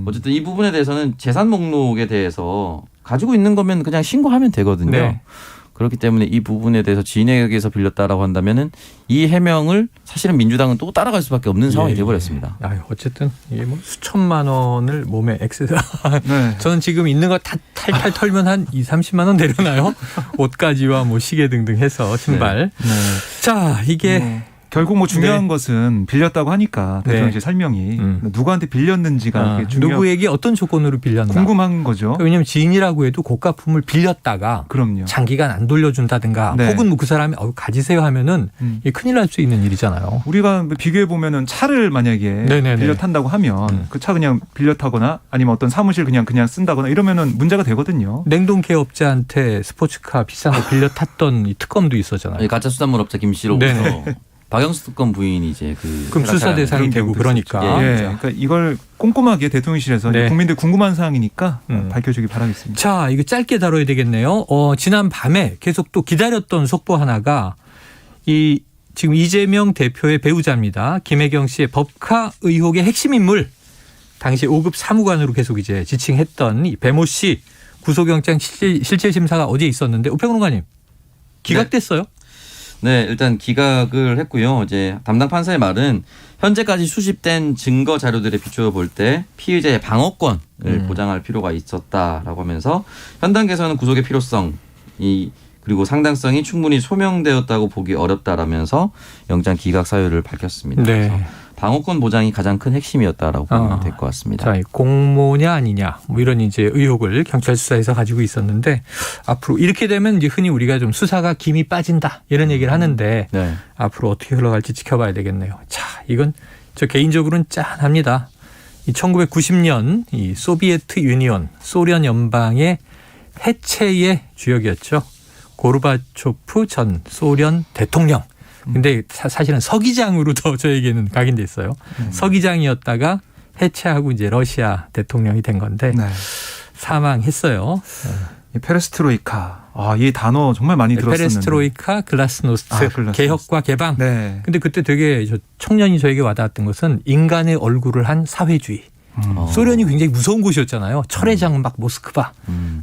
어쨌든 이 부분에 대해서는 재산 목록에 대해서 가지고 있는 거면 그냥 신고하면 되거든요. 네. 그렇기 때문에 이 부분에 대해서 지인에게서 빌렸다라고 한다면은 이 해명을 사실은 민주당은 또 따라갈 수밖에 없는 상황이 돼버렸습니다. 어쨌든 이게 뭐 수천만 원을 몸에 액세서. 네. 저는 지금 있는 거 다 탈탈 털면 한 2, 30만 원 되려나요? 옷까지와 뭐 시계 등등 해서 신발. 네. 자, 이게 결국 뭐 중요한 네. 것은 빌렸다고 하니까 대통령실 설명이 누구한테 빌렸는지가 누구에게 어떤 조건으로 빌렸나 궁금한 거죠. 왜냐하면 지인이라고 해도 고가품을 빌렸다가 그럼요. 장기간 안 돌려준다든가 네. 혹은 뭐 그 사람이 가지세요 하면은 이게 큰일 날 수 있는 일이잖아요. 우리가 비교해 보면은 차를 만약에 네네네. 빌려 탄다고 하면 그 차 그냥 빌려 타거나 아니면 어떤 사무실 그냥 쓴다거나 이러면은 문제가 되거든요. 냉동 개업자한테 스포츠카 비싼 거 빌려 탔던 이 특검도 있었잖아요. 가짜 수산물업자 김 씨로부터 박영수 특검 부인이 이제 그럼 수사 대상이 되고 그러니까. 예, 그러니까 이걸 꼼꼼하게 대통령실에서 네. 국민들 궁금한 사항이니까 밝혀주기 바라겠습니다. 자, 이거 짧게 다뤄야 되겠네요. 지난 밤에 계속 또 기다렸던 속보 하나가 지금 이재명 대표의 배우자입니다. 김혜경 씨의 법카 의혹의 핵심 인물, 당시 5급 사무관으로 계속 이제 지칭했던 이 배모 씨 구속영장 실질 심사가 어제 있었는데 우평론가님 기각됐어요? 네, 일단 기각을 했고요. 이제 담당 판사의 말은 현재까지 수집된 증거 자료들에 비추어 볼 때 피의자의 방어권을 보장할 필요가 있었다라고 하면서 현 단계에서는 구속의 필요성이 그리고 상당성이 충분히 소명되었다고 보기 어렵다라면서 영장 기각 사유를 밝혔습니다. 네. 그래서 방어권 보장이 가장 큰 핵심이었다라고 보면 될 것 같습니다. 자, 공모냐 아니냐 뭐 이런 이제 의혹을 경찰 수사에서 가지고 있었는데 앞으로 이렇게 되면 이제 흔히 우리가 좀 수사가 김이 빠진다 이런 얘기를 하는데 네. 앞으로 어떻게 흘러갈지 지켜봐야 되겠네요. 자, 이건 저 개인적으로는 짠합니다. 이 1990년 이 소비에트 유니온 소련 연방의 해체의 주역이었죠. 고르바초프 전 소련 대통령. 근데 사실은 서기장으로 더 저에게는 각인돼 있어요. 서기장이었다가 해체하고 이제 러시아 대통령이 된 건데 네. 사망했어요. 이 페레스트로이카. 이 단어 정말 많이 들었었는데. 페레스트로이카, 글라스노스트, 글라스노스트. 개혁과 개방. 네. 근데 그때 되게 청년이 저에게 와닿았던 것은 인간의 얼굴을 한 사회주의. 소련이 굉장히 무서운 곳이었잖아요. 철회장 막 모스크바.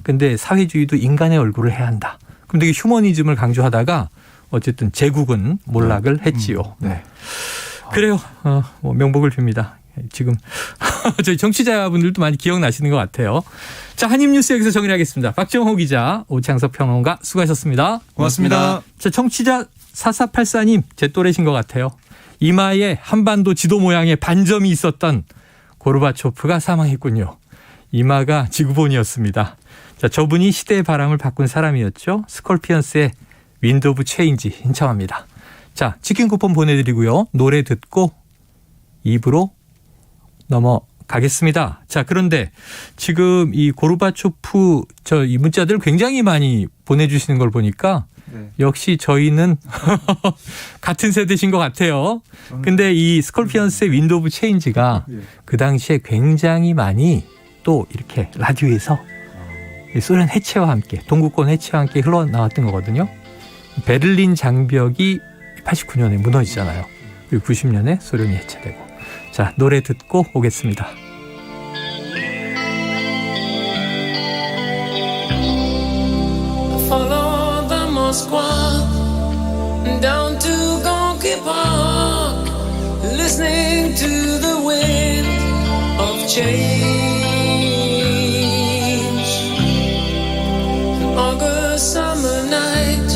근데 사회주의도 인간의 얼굴을 해야 한다. 그럼 되게 휴머니즘을 강조하다가 어쨌든 제국은 몰락을 했지요. 네. 그래요. 뭐 명복을 빕니다. 지금 저희 정치자분들도 많이 기억나시는 것 같아요. 자, 한입뉴스 여기서 정리하겠습니다. 박정호 기자, 오창석 평론가 수고하셨습니다. 고맙습니다. 자, 청취자 4484님 제 또래신 것 같아요. 이마에 한반도 지도 모양의 반점이 있었던 고르바초프가 사망했군요. 이마가 지구본이었습니다. 자, 저분이 시대의 바람을 바꾼 사람이었죠. 스콜피언스의 윈드 오브 체인지 신청합니다. 자, 치킨 쿠폰 보내드리고요. 노래 듣고 입으로 넘어가겠습니다. 자, 그런데 지금 이 고르바초프 이 문자들 굉장히 많이 보내주시는 걸 보니까 역시 저희는 같은 세대신 것 같아요. 근데 이 스콜피언스의 윈드 오브 체인지가 그 당시에 굉장히 많이 또 이렇게 라디오에서 소련 해체와 함께 동구권 해체와 함께 흘러나왔던 거거든요. 베를린 장벽이 89년에 무너지잖아요. 그리고 90년에 소련이 해체되고. 자, 노래 듣고 오겠습니다. Follow the Moskva down to Gonky Park, listening to the wind of change. An August summer night,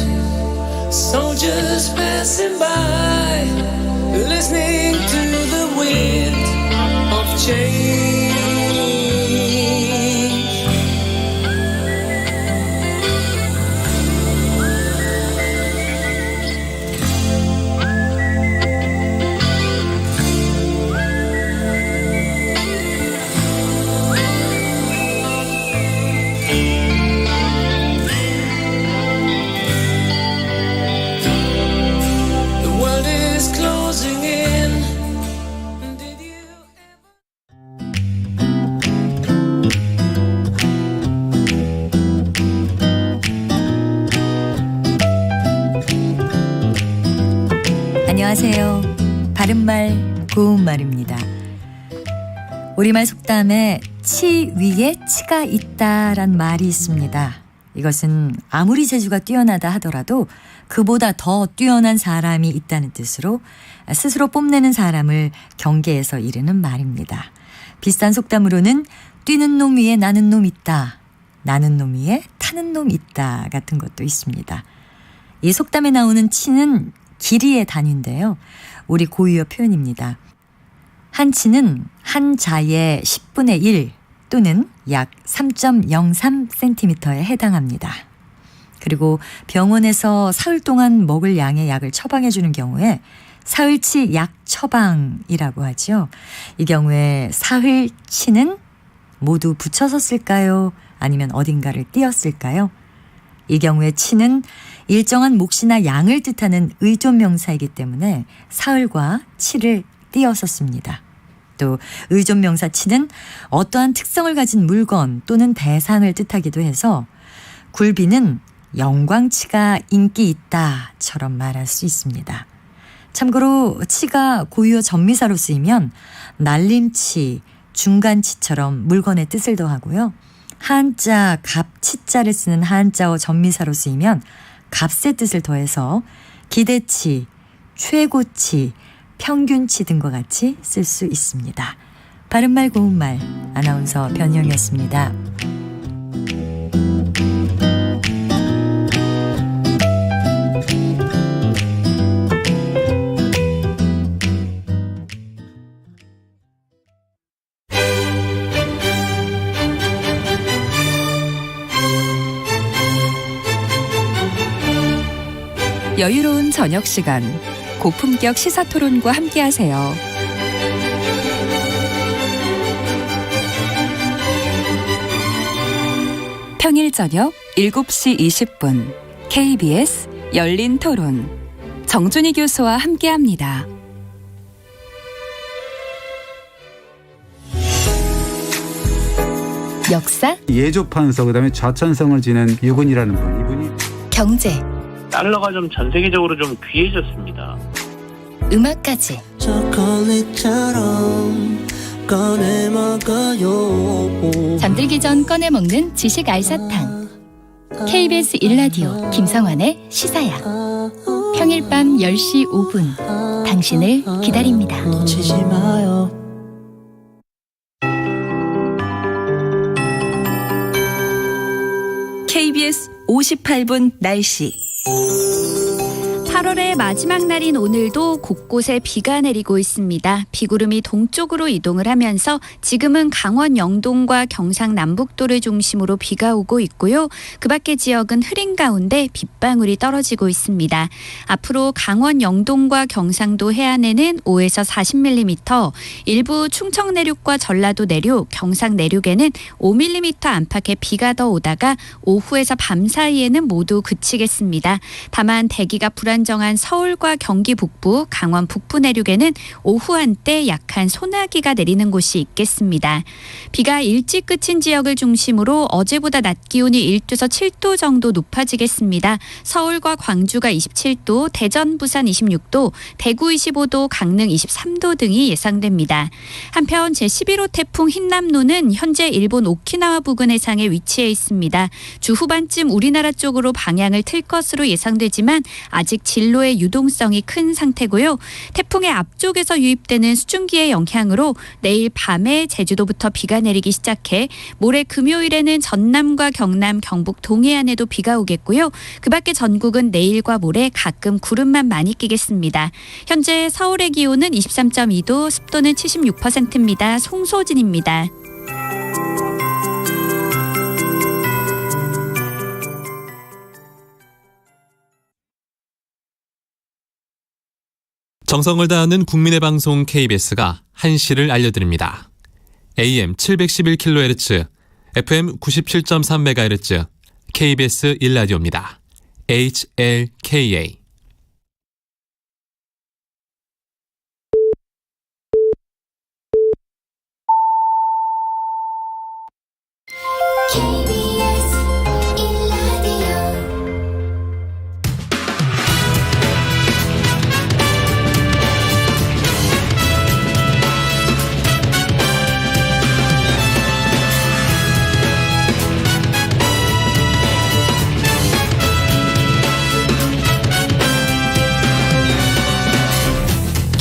soldiers passing by, listening to the wind of change. 안녕하세요. 바른말 고운말입니다. 우리말 속담에 치 위에 치가 있다란 말이 있습니다. 이것은 아무리 재주가 뛰어나다 하더라도 그보다 더 뛰어난 사람이 있다는 뜻으로 스스로 뽐내는 사람을 경계해서 이르는 말입니다. 비슷한 속담으로는 뛰는 놈 위에 나는 놈 있다, 나는 놈 위에 타는 놈 있다 같은 것도 있습니다. 이 속담에 나오는 치는 길이의 단위인데요. 우리 고유어 표현입니다. 한 치는 한 자의 10분의 1 또는 약 3.03cm에 해당합니다. 그리고 병원에서 사흘 동안 먹을 양의 약을 처방해 주는 경우에 사흘치 약 처방이라고 하죠. 이 경우에 사흘치는 모두 붙여서 쓸까요? 아니면 어딘가를 띄었을까요? 이 경우에 치는 일정한 몫이나 양을 뜻하는 의존명사이기 때문에 사흘과 치를 띄어서 씁니다. 또 의존명사 치는 어떠한 특성을 가진 물건 또는 대상을 뜻하기도 해서 굴비는 영광치가 인기 있다처럼 말할 수 있습니다. 참고로 치가 고유어 전미사로 쓰이면 날림치, 중간치처럼 물건의 뜻을 더하고요. 한자, 갑치자를 쓰는 한자어 전미사로 쓰이면 값의 뜻을 더해서 기대치, 최고치, 평균치 등과 같이 쓸 수 있습니다. 바른말 고운말 아나운서 변희영이었습니다. 여유로운 저녁 시간, 고품격 시사토론과 함께하세요. 평일 저녁 7시 20분 KBS 열린 토론 정준희 교수와 함께합니다. 역사, 예조판서 그다음에 좌천성을 지낸 유근이라는 분, 이분이 경제, 달러가 좀 전 세계적으로 좀 귀해졌습니다. 음악까지 잠들기 전 꺼내 먹는 지식 알사탕. KBS 1라디오 김성환의 시사야. 평일 밤 10시 5분 당신을 기다립니다. 놓치지 마요. KBS 58분 날씨. 8월의 마지막 날인 오늘도 곳곳에 비가 내리고 있습니다. 비구름이 동쪽으로 이동을 하면서 지금은 강원 영동과 경상 남북도를 중심으로 비가 오고 있고요. 그 밖의 지역은 흐린 가운데 빗방울이 떨어지고 있습니다. 앞으로 강원 영동과 경상도 해안에는 5에서 40mm, 일부 충청 내륙과 전라도 내륙, 경상 내륙에는 5mm 안팎의 비가 더 오다가 오후에서 밤 사이에는 모두 그치겠습니다. 다만 대기가 불안정한 서울과 경기 북부, 강원 북부 내륙에는 오후 한때 약한 소나기가 내리는 곳이 있겠습니다. 비가 일찍 그친 지역을 중심으로 어제보다 낮 기온이 1도에서 7도 정도 높아지겠습니다. 서울과 광주가 27도, 대전, 부산 26도, 대구 25도, 강릉 23도 등이 예상됩니다. 한편 제11호 태풍 흰남노는 현재 일본 오키나와 부근 해상에 위치해 있습니다. 주 후반쯤 우리나라 쪽으로 방향을 틀 것으로 예상되지만 아직 진로의 유동성이 큰 상태고요. 태풍의 앞쪽에서 유입되는 수증기의 영향으로 내일 밤에 제주도부터 비가 내리기 시작해 모레 금요일에는 전남과 경남, 경북 동해안에도 비가 오겠고요. 그 밖에 전국은 내일과 모레 가끔 구름만 많이 끼겠습니다. 현재 서울의 기온은 23.2도, 습도는 76%입니다. 송소진입니다. 정성을 다하는 국민의 방송 KBS가 한시를 알려드립니다. AM 711kHz, FM 97.3MHz, KBS 1라디오입니다. HLKA.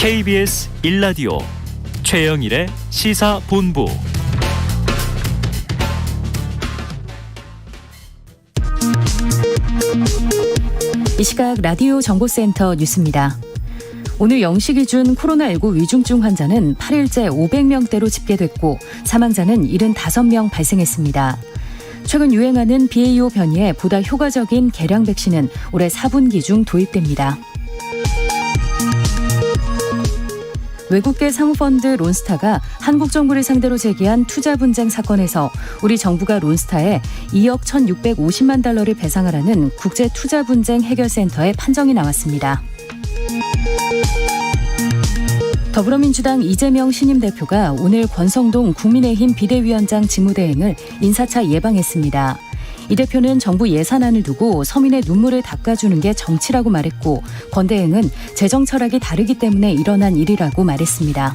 KBS 1라디오 최영일의 시사본부. 이 시각 라디오 정보센터 뉴스입니다. 오늘 0시 기준 코로나19 위중증 환자는 8일째 500명대로 집계됐고 사망자는 75명 발생했습니다. 최근 유행하는 BA.5 변이에 보다 효과적인 개량 백신은 올해 4분기 중 도입됩니다. 외국계 사모펀드 론스타가 한국 정부를 상대로 제기한 투자 분쟁 사건에서 우리 정부가 론스타에 2억 1,650만 달러를 배상하라는 국제 투자 분쟁 해결센터의 판정이 나왔습니다. 더불어민주당 이재명 신임 대표가 오늘 권성동 국민의힘 비대위원장 직무대행을 인사차 예방했습니다. 이 대표는 정부 예산안을 두고 서민의 눈물을 닦아주는 게 정치라고 말했고 권 대행은 재정 철학이 다르기 때문에 일어난 일이라고 말했습니다.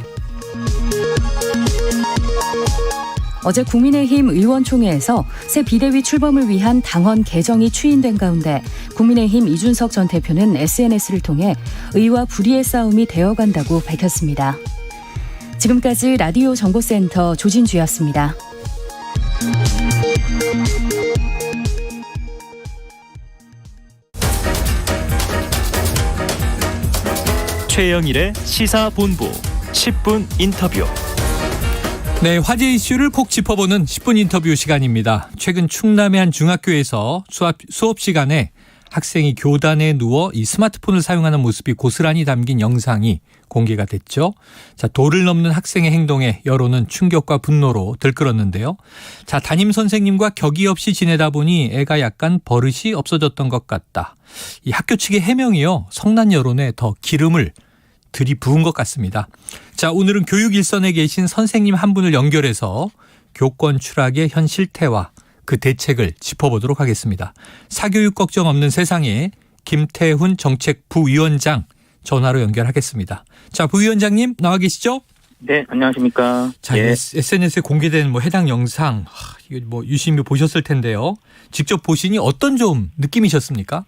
어제 국민의힘 의원총회에서 새 비대위 출범을 위한 당헌 개정이 추인된 가운데 국민의힘 이준석 전 대표는 SNS를 통해 의와 불의의 싸움이 되어간다고 밝혔습니다. 지금까지 라디오 정보센터 조진주였습니다. 최영일의 시사본부 10분 인터뷰. 네, 화제 이슈를 콕 짚어보는 10분 인터뷰 시간입니다. 최근 충남의 한 중학교에서 수업 시간에 학생이 교단에 누워 이 스마트폰을 사용하는 모습이 고스란히 담긴 영상이 공개가 됐죠. 자, 도를 넘는 학생의 행동에 여론은 충격과 분노로 들끓었는데요. 자, 담임 선생님과 격이 없이 지내다 보니 애가 약간 버릇이 없어졌던 것 같다. 이 학교 측의 해명이요, 성난 여론에 더 기름을 들이부은 것 같습니다. 자, 오늘은 교육 일선에 계신 선생님 한 분을 연결해서 교권 추락의 현 실태와 그 대책을 짚어보도록 하겠습니다. 사교육 걱정 없는 세상에 김태훈 정책부위원장 전화로 연결하겠습니다. 자, 부위원장님 나와 계시죠? 네, 안녕하십니까. 자, 예. SNS에 공개된 해당 영상, 이거 유심히 보셨을 텐데요. 직접 보시니 어떤 좀 느낌이셨습니까?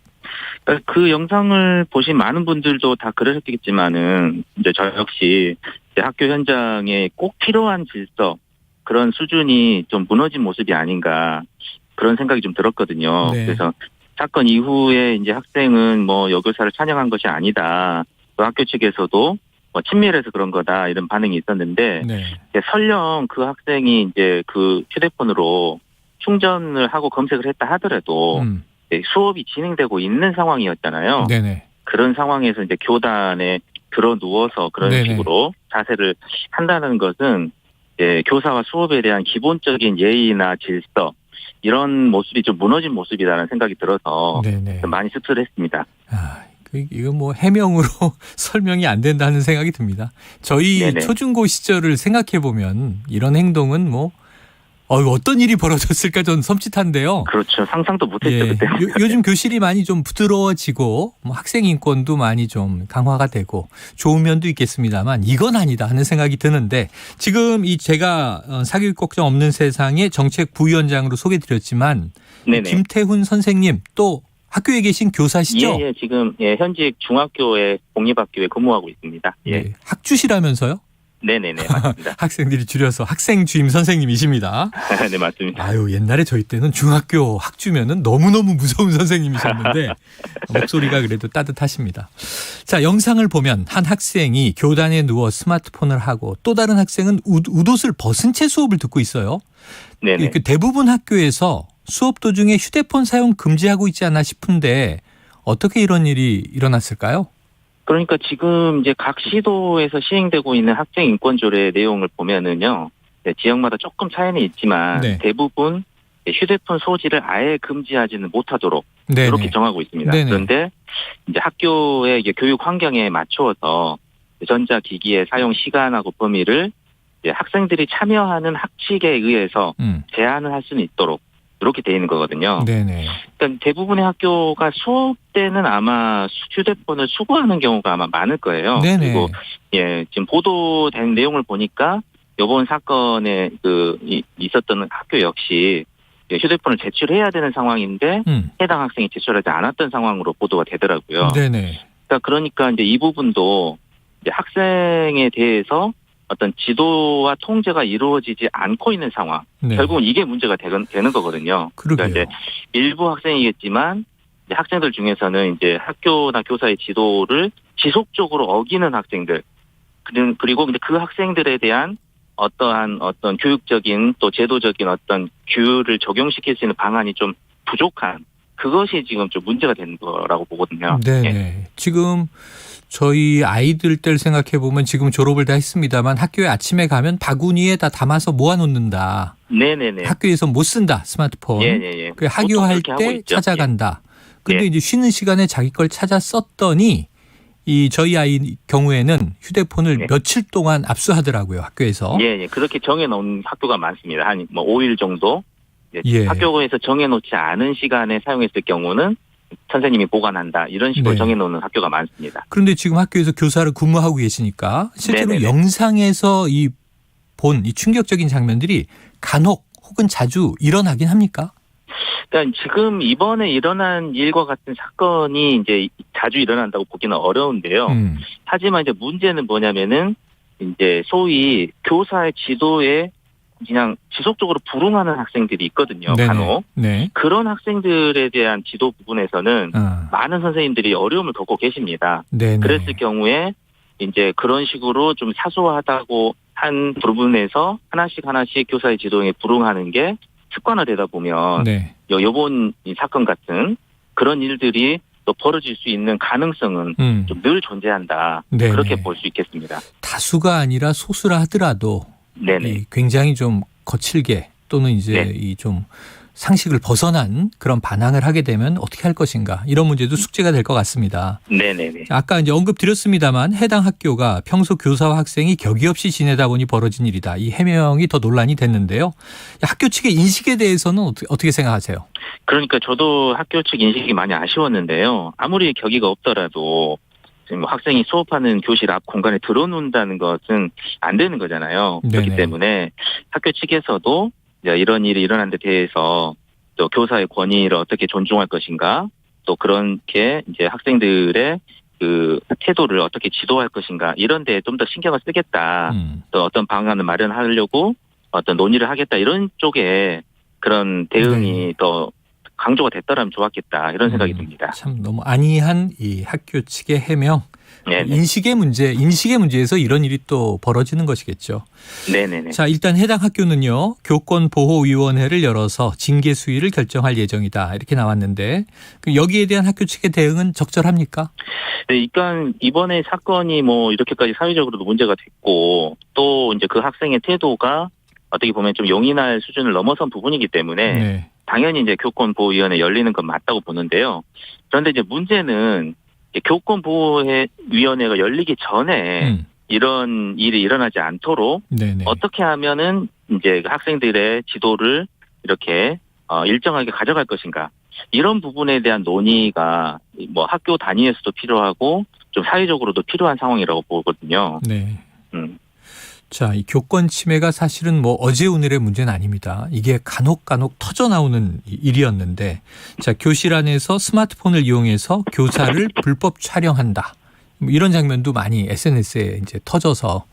그 영상을 보신 많은 분들도 다 그러셨겠지만은 이제 저 역시 이제 학교 현장에 꼭 필요한 질서, 그런 수준이 좀 무너진 모습이 아닌가, 그런 생각이 좀 들었거든요. 네. 그래서 사건 이후에 이제 학생은 여교사를 찬양한 것이 아니다, 또 학교 측에서도 친밀해서 그런 거다, 이런 반응이 있었는데, 네. 설령 그 학생이 이제 그 휴대폰으로 충전을 하고 검색을 했다 하더라도 수업이 진행되고 있는 상황이었잖아요. 네네. 그런 상황에서 이제 교단에 들어 누워서 그런 네네. 식으로 자세를 한다는 것은 이제 교사와 수업에 대한 기본적인 예의나 질서, 이런 모습이 좀 무너진 모습이라는 생각이 들어서 네네. 좀 많이 씁쓸했습니다. 이거 해명으로 설명이 안 된다는 생각이 듭니다. 저희 네네. 초중고 시절을 생각해 보면 이런 행동은 어떤 일이 벌어졌을까 좀 섬찟한데요. 그렇죠. 상상도 못했죠. 예, 그때. 요즘 교실이 많이 좀 부드러워지고 학생 인권도 많이 좀 강화가 되고 좋은 면도 있겠습니다만 이건 아니다 하는 생각이 드는데, 지금 제가 사교육 걱정 없는 세상의 정책부위원장으로 소개드렸지만 네네. 김태훈 선생님 또 학교에 계신 교사시죠? 예, 지금 현직 중학교의 공립학교에 근무하고 있습니다. 예. 네, 학주시라면서요? 네네네, 맞습니다. 학생들이 줄여서 학생 주임 선생님이십니다. 네, 맞습니다. 옛날에 저희 때는 중학교 학주면은 너무너무 무서운 선생님이셨는데 목소리가 그래도 따뜻하십니다. 자, 영상을 보면 한 학생이 교단에 누워 스마트폰을 하고 또 다른 학생은 웃옷을 벗은 채 수업을 듣고 있어요. 네네. 대부분 학교에서 수업 도중에 휴대폰 사용 금지하고 있지 않나 싶은데 어떻게 이런 일이 일어났을까요? 그러니까 지금 이제 각 시도에서 시행되고 있는 학생 인권 조례 내용을 보면은요, 지역마다 조금 차이는 있지만 네. 대부분 휴대폰 소지를 아예 금지하지는 못하도록 네네. 이렇게 정하고 있습니다. 네네. 그런데 이제 학교의 이제 교육 환경에 맞추어서 전자기기의 사용 시간하고 범위를 이제 학생들이 참여하는 학칙에 의해서 제한을 할 수는 있도록 이렇게 돼 있는 거거든요. 네네. 그러니까 대부분의 학교가 수업 때는 아마 휴대폰을 수거하는 경우가 아마 많을 거예요. 네네. 그리고 지금 보도된 내용을 보니까 이번 사건에 있었던 학교 역시 휴대폰을 제출해야 되는 상황인데 해당 학생이 제출하지 않았던 상황으로 보도가 되더라고요. 네네. 그러니까 이제 이 부분도 이제 학생에 대해서 어떤 지도와 통제가 이루어지지 않고 있는 상황. 네. 결국은 이게 문제가 되는 거거든요. 그러게요. 그러니까 이제 일부 학생이겠지만 이제 학생들 중에서는 이제 학교나 교사의 지도를 지속적으로 어기는 학생들, 그리고 근데 그 학생들에 대한 어떤 교육적인 또 제도적인 어떤 규율을 적용시킬 수 있는 방안이 좀 부족한, 그것이 지금 좀 문제가 되는 거라고 보거든요. 네네. 예. 지금 저희 아이들 때를 생각해 보면 지금 졸업을 다 했습니다만 학교에 아침에 가면 바구니에 다 담아서 모아놓는다. 네네네. 학교에서 못 쓴다 스마트폰. 예. 그 학교할 때 찾아간다. 근데 이제 쉬는 시간에 자기 걸 찾아 썼더니 이 저희 아이 경우에는 휴대폰을 며칠 동안 압수하더라고요, 학교에서. 예. 그렇게 정해놓은 학교가 많습니다. 한 뭐 5일 정도. 예. 학교에서 정해놓지 않은 시간에 사용했을 경우는 선생님이 보관한다, 이런 식으로 네. 정해놓는 학교가 많습니다. 그런데 지금 학교에서 교사를 근무하고 계시니까 실제로 네네네. 영상에서 이 충격적인 장면들이 간혹 혹은 자주 일어나긴 합니까? 그러니까 지금 이번에 일어난 일과 같은 사건이 이제 자주 일어난다고 보기는 어려운데요. 하지만 이제 문제는 뭐냐면은 이제 소위 교사의 지도에 그냥 지속적으로 불응하는 학생들이 있거든요. 네네. 간혹. 네. 그런 학생들에 대한 지도 부분에서는 많은 선생님들이 어려움을 겪고 계십니다. 네네. 그랬을 경우에 이제 그런 식으로 좀 사소하다고 한 부분에서 하나씩 교사의 지도에 불응하는 게 습관화되다 보면 네. 요번 이 사건 같은 그런 일들이 또 벌어질 수 있는 가능성은 좀 늘 존재한다. 네네. 그렇게 볼 수 있겠습니다. 다수가 아니라 소수라 하더라도 이 굉장히 좀 거칠게 또는 이제 이 좀 상식을 벗어난 그런 반항을 하게 되면 어떻게 할 것인가, 이런 문제도 숙제가 될 것 같습니다. 네네네. 아까 이제 언급드렸습니다만 해당 학교가 평소 교사와 학생이 격이 없이 지내다 보니 벌어진 일이다. 이 해명이 더 논란이 됐는데요. 학교 측의 인식에 대해서는 어떻게 생각하세요? 그러니까 저도 학교 측 인식이 많이 아쉬웠는데요. 아무리 격의가 없더라도 지금 학생이 수업하는 교실 앞 공간에 들어놓는다는 것은 안 되는 거잖아요. 네네. 그렇기 때문에 학교 측에서도 이런 일이 일어난 데 대해서 또 교사의 권위를 어떻게 존중할 것인가, 또 그렇게 이제 학생들의 그 태도를 어떻게 지도할 것인가, 이런 데에 좀 더 신경을 쓰겠다. 또 어떤 방안을 마련하려고 어떤 논의를 하겠다, 이런 쪽에 그런 대응이 더 강조가 됐더라면 좋았겠다, 이런 생각이 듭니다. 참 너무 안이한 이 학교 측의 해명. 네네. 인식의 문제에서 이런 일이 또 벌어지는 것이겠죠. 네네네. 자, 일단 해당 학교는요, 교권보호위원회를 열어서 징계 수위를 결정할 예정이다, 이렇게 나왔는데 여기에 대한 학교 측의 대응은 적절합니까? 네, 그러니까 이번에 사건이 뭐 이렇게까지 사회적으로도 문제가 됐고, 또 이제 그 학생의 태도가 어떻게 보면 좀 용인할 수준을 넘어선 부분이기 때문에 당연히 이제 교권보호위원회 열리는 건 맞다고 보는데요. 그런데 이제 문제는 교권보호위원회가 열리기 전에 이런 일이 일어나지 않도록 어떻게 하면은 이제 학생들의 지도를 이렇게 일정하게 가져갈 것인가, 이런 부분에 대한 논의가 뭐 학교 단위에서도 필요하고 좀 사회적으로도 필요한 상황이라고 보거든요. 네. 자, 이 교권 침해가 사실은 뭐 어제 오늘의 문제는 아닙니다. 이게 간혹 터져 나오는 일이었는데, 자, 교실 안에서 스마트폰을 이용해서 교사를 불법 촬영한다, 이런 장면도 많이 SNS에 이제 터져서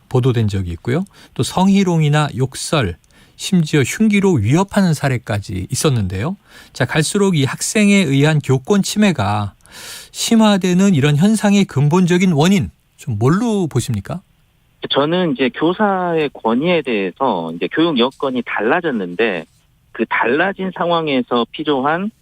보도된 적이 있고요. 또 성희롱이나 욕설, 심지어 흉기로 위협하는 사례까지 있었는데요. 자, 갈수록 이 학생에 의한 교권 침해가 심화되는 이런 현상의 근본적인 원인, 좀 뭘로 보십니까? 저는 이제 교사의 권위에 대해서 이제 교육 여건이 달라졌는데, 그 달라진 상황에서 필요한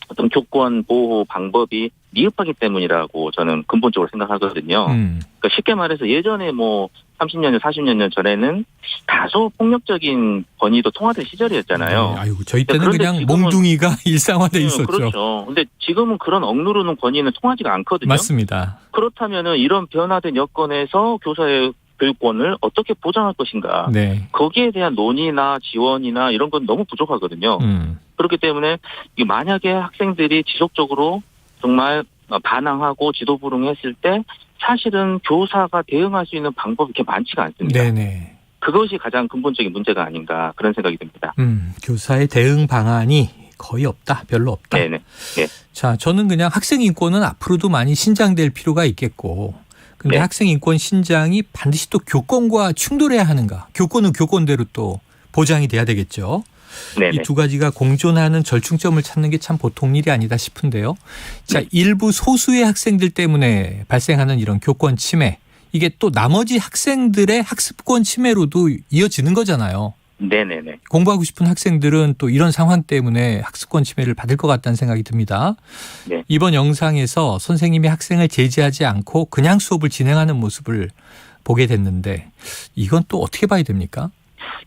어떤 교권 보호 방법이 미흡하기 때문이라고 저는 근본적으로 생각하거든요. 그러니까 쉽게 말해서 예전에 뭐 30년 전, 40년 전 전에는 다소 폭력적인 권위도 통하던 시절이었잖아요. 아이고, 저희 때는 그냥 몽둥이가 일상화돼 있었죠. 그렇죠. 근데 지금은 그런 억누르는 권위는 통하지가 않거든요. 맞습니다. 그렇다면은 이런 변화된 여건에서 교사의 교육권을 어떻게 보장할 것인가. 거기에 대한 논의나 지원이나 이런 건 너무 부족하거든요. 그렇기 때문에 만약에 학생들이 지속적으로 정말 반항하고 지도 불응했을 때 사실은 교사가 대응할 수 있는 방법이 그렇게 많지가 않습니다. 그것이 가장 근본적인 문제가 아닌가, 그런 생각이 듭니다. 교사의 대응 방안이 거의 없다, 별로 없다. 네네. 자, 저는 그냥 학생 인권은 앞으로도 많이 신장될 필요가 있겠고, 근데 네. 학생 인권 신장이 반드시 또 교권과 충돌해야 하는가? 교권은 교권대로 또 보장이 돼야 되겠죠. 네네. 이 두 가지가 공존하는 절충점을 찾는 게 참 보통 일이 아니다 싶은데요. 자, 일부 소수의 학생들 때문에 발생하는 이런 교권 침해, 이게 또 나머지 학생들의 학습권 침해로도 이어지는 거잖아요. 네네네. 공부하고 싶은 학생들은 또 이런 상황 때문에 학습권 침해를 받을 것 같다는 생각이 듭니다. 네. 이번 영상에서 선생님이 학생을 제지하지 않고 그냥 수업을 진행하는 모습을 보게 됐는데 이건 또 어떻게 봐야 됩니까?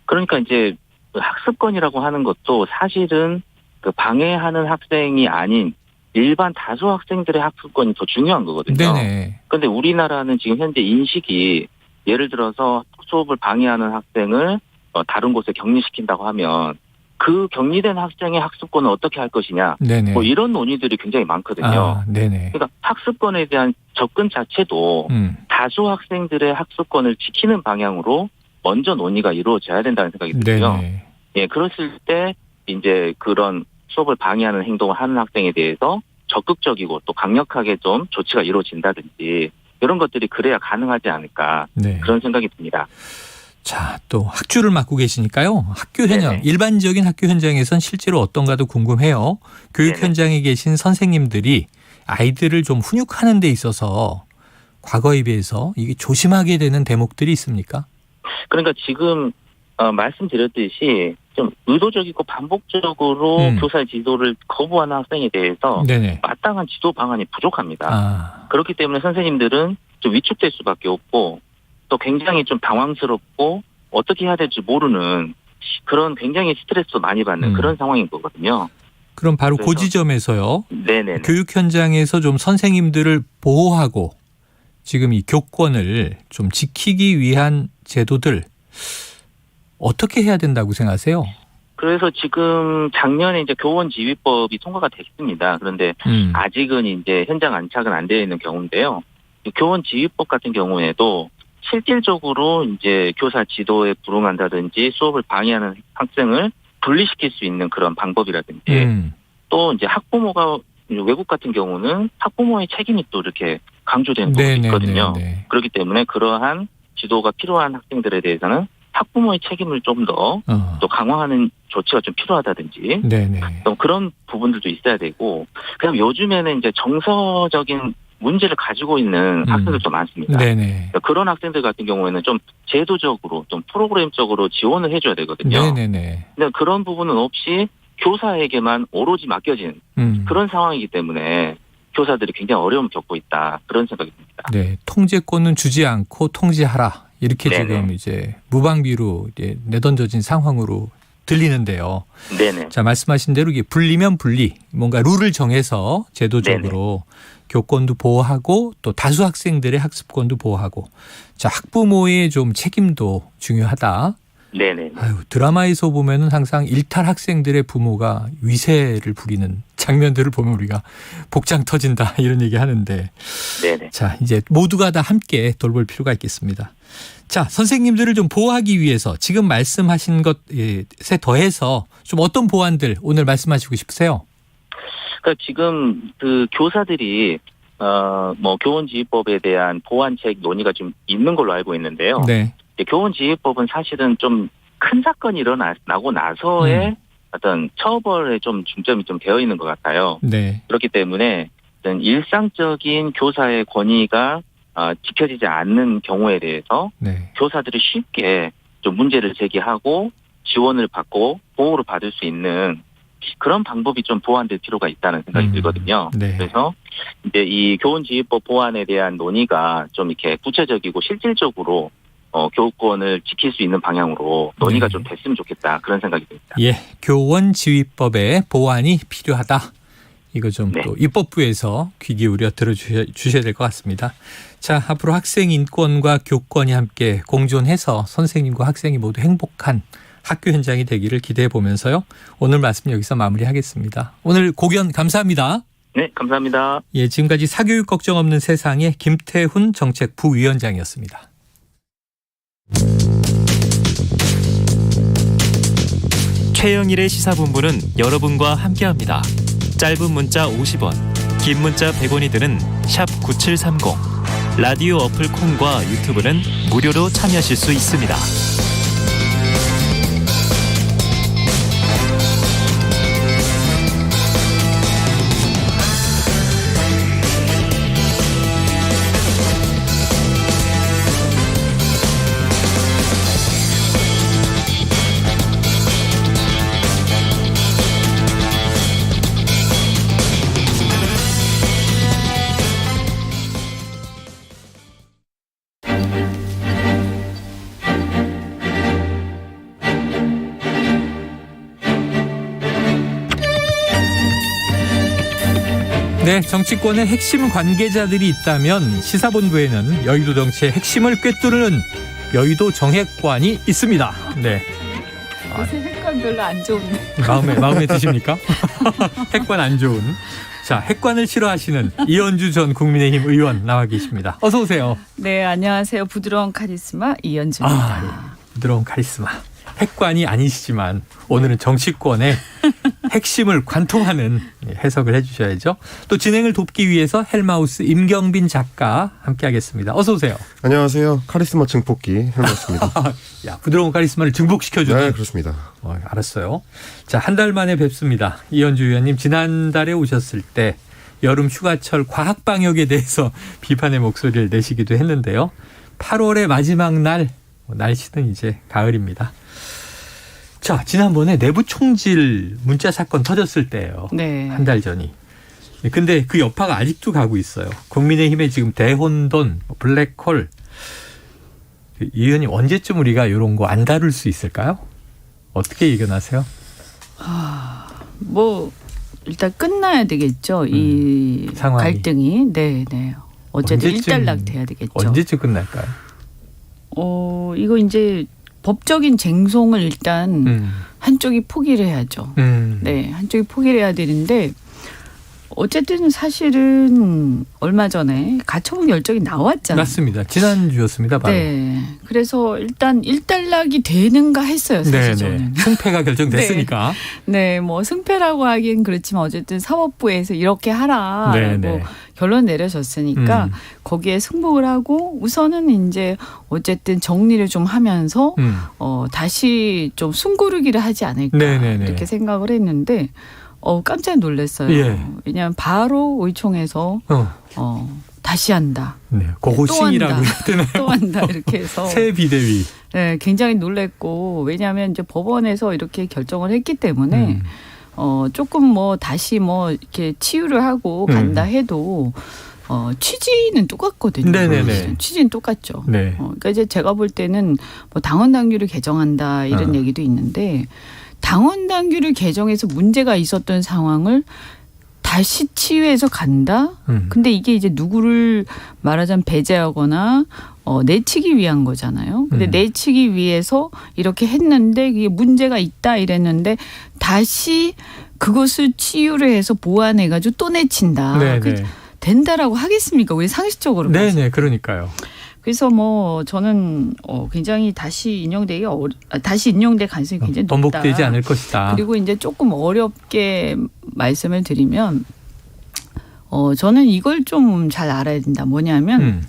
그러니까 이제 그 학습권이라고 하는 것도 사실은 그 방해하는 학생이 아닌 일반 다수 학생들의 학습권이 더 중요한 거거든요. 네네. 그런데 우리나라는 지금 현재 인식이 예를 들어서 수업을 방해하는 학생을 다른 곳에 격리시킨다고 하면 그 격리된 학생의 학습권을 어떻게 할 것이냐. 네네. 뭐 이런 논의들이 굉장히 많거든요. 아, 네네. 그러니까 학습권에 대한 접근 자체도 다수 학생들의 학습권을 지키는 방향으로 먼저 논의가 이루어져야 된다는 생각이 들고요. 네네. 예, 그랬을 때 이제 그런 수업을 방해하는 행동을 하는 학생에 대해서 적극적이고 또 강력하게 좀 조치가 이루어진다든지 이런 것들이 그래야 가능하지 않을까 네. 그런 생각이 듭니다. 자, 또 학주를 맡고 계시니까요. 학교 현장, 네네. 일반적인 학교 현장에선 실제로 어떤가도 궁금해요. 교육 네네. 현장에 계신 선생님들이 아이들을 좀 훈육하는 데 있어서 과거에 비해서 이게 조심하게 되는 대목들이 있습니까? 그러니까 지금 말씀드렸듯이 좀 의도적이고 반복적으로 교사의 지도를 거부하는 학생에 대해서 네네. 마땅한 지도 방안이 부족합니다. 아, 그렇기 때문에 선생님들은 좀 위축될 수밖에 없고 또 굉장히 좀 당황스럽고 어떻게 해야 될지 모르는 그런 굉장히 스트레스 많이 받는 그런 상황인 거거든요. 그럼 바로 그 그래서- 지점에서요. 네네. 교육 현장에서 좀 선생님들을 보호하고 지금 이 교권을 좀 지키기 위한 제도들 어떻게 해야 된다고 생각하세요? 그래서 지금 작년에 이제 교원지휘법이 통과가 됐습니다. 그런데 아직은 이제 현장 안착은 안 되어 있는 경우인데요. 이 교원지휘법 같은 경우에도 실질적으로 이제 교사 지도에 불응한다든지 수업을 방해하는 학생을 분리시킬 수 있는 그런 방법이라든지 또 이제 학부모가 외국 같은 경우는 학부모의 책임이 또 이렇게 강조되는 부분이 있거든요. 네네. 그렇기 때문에 그러한 지도가 필요한 학생들에 대해서는 학부모의 책임을 좀 더 또 강화하는 조치가 좀 필요하다든지 네네. 또 그런 부분들도 있어야 되고 그다음 요즘에는 이제 정서적인 문제를 가지고 있는 학생들도 많습니다. 네네. 그러니까 그런 학생들 같은 경우에는 좀 제도적으로 좀 프로그램적으로 지원을 해줘야 되거든요. 네네네. 근데 그런 부분은 없이 교사에게만 오로지 맡겨진 그런 상황이기 때문에 교사들이 굉장히 어려움을 겪고 있다 그런 생각이 듭니다. 네, 통제권은 주지 않고 통제하라 이렇게 네네. 지금 이제 무방비로 이제 내던져진 상황으로 들리는데요. 네네. 자, 말씀하신 대로 이게 분리면 분리, 뭔가 룰을 정해서 제도적으로 교권도 보호하고 또 다수 학생들의 학습권도 보호하고, 자, 학부모의 좀 책임도 중요하다. 네네. 아유, 드라마에서 보면은 항상 일탈 학생들의 부모가 위세를 부리는 장면들을 보면 우리가 복장 터진다 이런 얘기 하는데, 네네. 자, 이제 모두가 다 함께 돌볼 필요가 있겠습니다. 자, 선생님들을 좀 보호하기 위해서 지금 말씀하신 것에 더해서 좀 어떤 보완들 오늘 말씀하시고 싶으세요? 그러니까 지금 그 교사들이 뭐 교원지휘법에 대한 보완책 논의가 좀 있는 걸로 알고 있는데요. 네. 교원지휘법은 사실은 좀 큰 사건이 일어나고 나서의 어떤 처벌에 좀 중점이 좀 되어 있는 것 같아요. 네. 그렇기 때문에 어떤 일상적인 교사의 권위가 지켜지지 않는 경우에 대해서 네. 교사들이 쉽게 좀 문제를 제기하고 지원을 받고 보호를 받을 수 있는 그런 방법이 좀 보완될 필요가 있다는 생각이 들거든요. 네. 그래서 이제 이 교원지휘법 보완에 대한 논의가 좀 이렇게 구체적이고 실질적으로 교권을 지킬 수 있는 방향으로 논의가 네. 좀 됐으면 좋겠다 그런 생각이 듭니다. 예, 교원지휘법의 보완이 필요하다. 이거 좀 또 입법부에서 귀 기울여 들어주셔야 될 것 같습니다. 자, 앞으로 학생 인권과 교권이 함께 공존해서 선생님과 학생이 모두 행복한 학교 현장이 되기를 기대해 보면서요. 오늘 말씀 여기서 마무리하겠습니다. 오늘 고견 감사합니다. 네, 감사합니다. 예, 지금까지 사교육 걱정 없는 세상의 김태훈 정책부위원장이었습니다. 최영일의 시사본부는 여러분과 함께합니다. 짧은 문자 50원, 긴 문자 100원이 드는 샵 9730. 라디오 어플 콩과 유튜브는 무료로 참여하실 수 있습니다. 네, 정치권의 핵심 관계자들이 있다면 시사본부에는 여의도 정치의 핵심을 꿰뚫는 여의도 정핵관이 있습니다. 네. 요새 핵관 별로 안 좋은데. 마음에 드십니까? 핵관 안 좋은. 자, 핵관을 싫어하시는 이현주 전 국민의힘 의원 나와 계십니다. 어서 오세요. 네, 안녕하세요. 부드러운 카리스마 이현주입니다. 부드러운 카리스마. 핵관이 아니시지만 오늘은 정치권의 핵심을 관통하는 해석을 해주셔야죠. 또 진행을 돕기 위해서 헬마우스 임경빈 작가 함께하겠습니다. 어서 오세요. 안녕하세요. 카리스마 증폭기 헬마우스입니다. 야, 부드러운 카리스마를 증폭시켜주는. 네, 그렇습니다. 알았어요. 자, 한 달 만에 뵙습니다. 이현주 의원님 지난달에 오셨을 때 여름 휴가철 과학 방역에 대해서 비판의 목소리를 내시기도 했는데요. 8월의 마지막 날, 날씨는 이제 가을입니다. 자, 지난번에 내부 총질 문자 사건 터졌을 때예요. 네. 한 달 전이. 근데 그 여파가 아직도 가고 있어요. 국민의힘의 지금 대혼돈, 블랙홀. 이 의원님 언제쯤 우리가 이런 거 안 다룰 수 있을까요? 어떻게 예견하세요? 뭐 일단 끝나야 되겠죠. 이 상황이. 갈등이. 네. 어쨌든 일단락 돼야 되겠죠. 언제쯤 끝날까요? 이거 이제 법적인 쟁송을 일단 한쪽이 포기를 해야죠. 네, 한쪽이 포기를 해야 되는데 어쨌든 사실은 얼마 전에 가처분 결정이 나왔잖아요. 맞습니다. 지난주였습니다. 바로. 네, 그래서 일단 일단락이 되는가 했어요. 사실 저는. 승패가 결정됐으니까. 네, 뭐 승패라고 하긴 그렇지만 어쨌든 사법부에서 이렇게 하라. 뭐 결론 내려졌으니까 거기에 승복을 하고 우선은 이제 어쨌든 정리를 좀 하면서 다시 좀 숨고르기를 하지 않을까 이렇게 생각을 했는데 깜짝 놀랐어요. 예. 왜냐하면 바로 의총에서 다시 한다. 네, 고고싱이라고 해야 되나요? 또 한다 이렇게 해서 새 비대위. 네, 굉장히 놀랐고 왜냐하면 이제 법원에서 이렇게 결정을 했기 때문에 조금 뭐 다시 뭐 이렇게 치유를 하고 간다 해도 취지는 똑같거든요. 네네네. 취지는 똑같죠. 네. 그러니까 이제 제가 볼 때는 뭐 당원 당규를 개정한다 이런 얘기도 있는데 당원 당규를 개정해서 문제가 있었던 상황을 다시 치유해서 간다. 근데 이게 이제 누구를 말하자면 배제하거나 내치기 위한 거잖아요. 근데 내치기 위해서 이렇게 했는데 이게 문제가 있다 이랬는데 다시 그것을 치유를 해서 보완해가지고 또 내친다. 된다라고 하겠습니까? 우리 상식적으로. 네네, 그러니까요. 그래서 뭐 저는 굉장히 다시 인용될 가능성이 굉장히 높다. 번복되지 않을 것이다. 그리고 이제 조금 어렵게 말씀을 드리면 저는 이걸 좀 잘 알아야 된다. 뭐냐면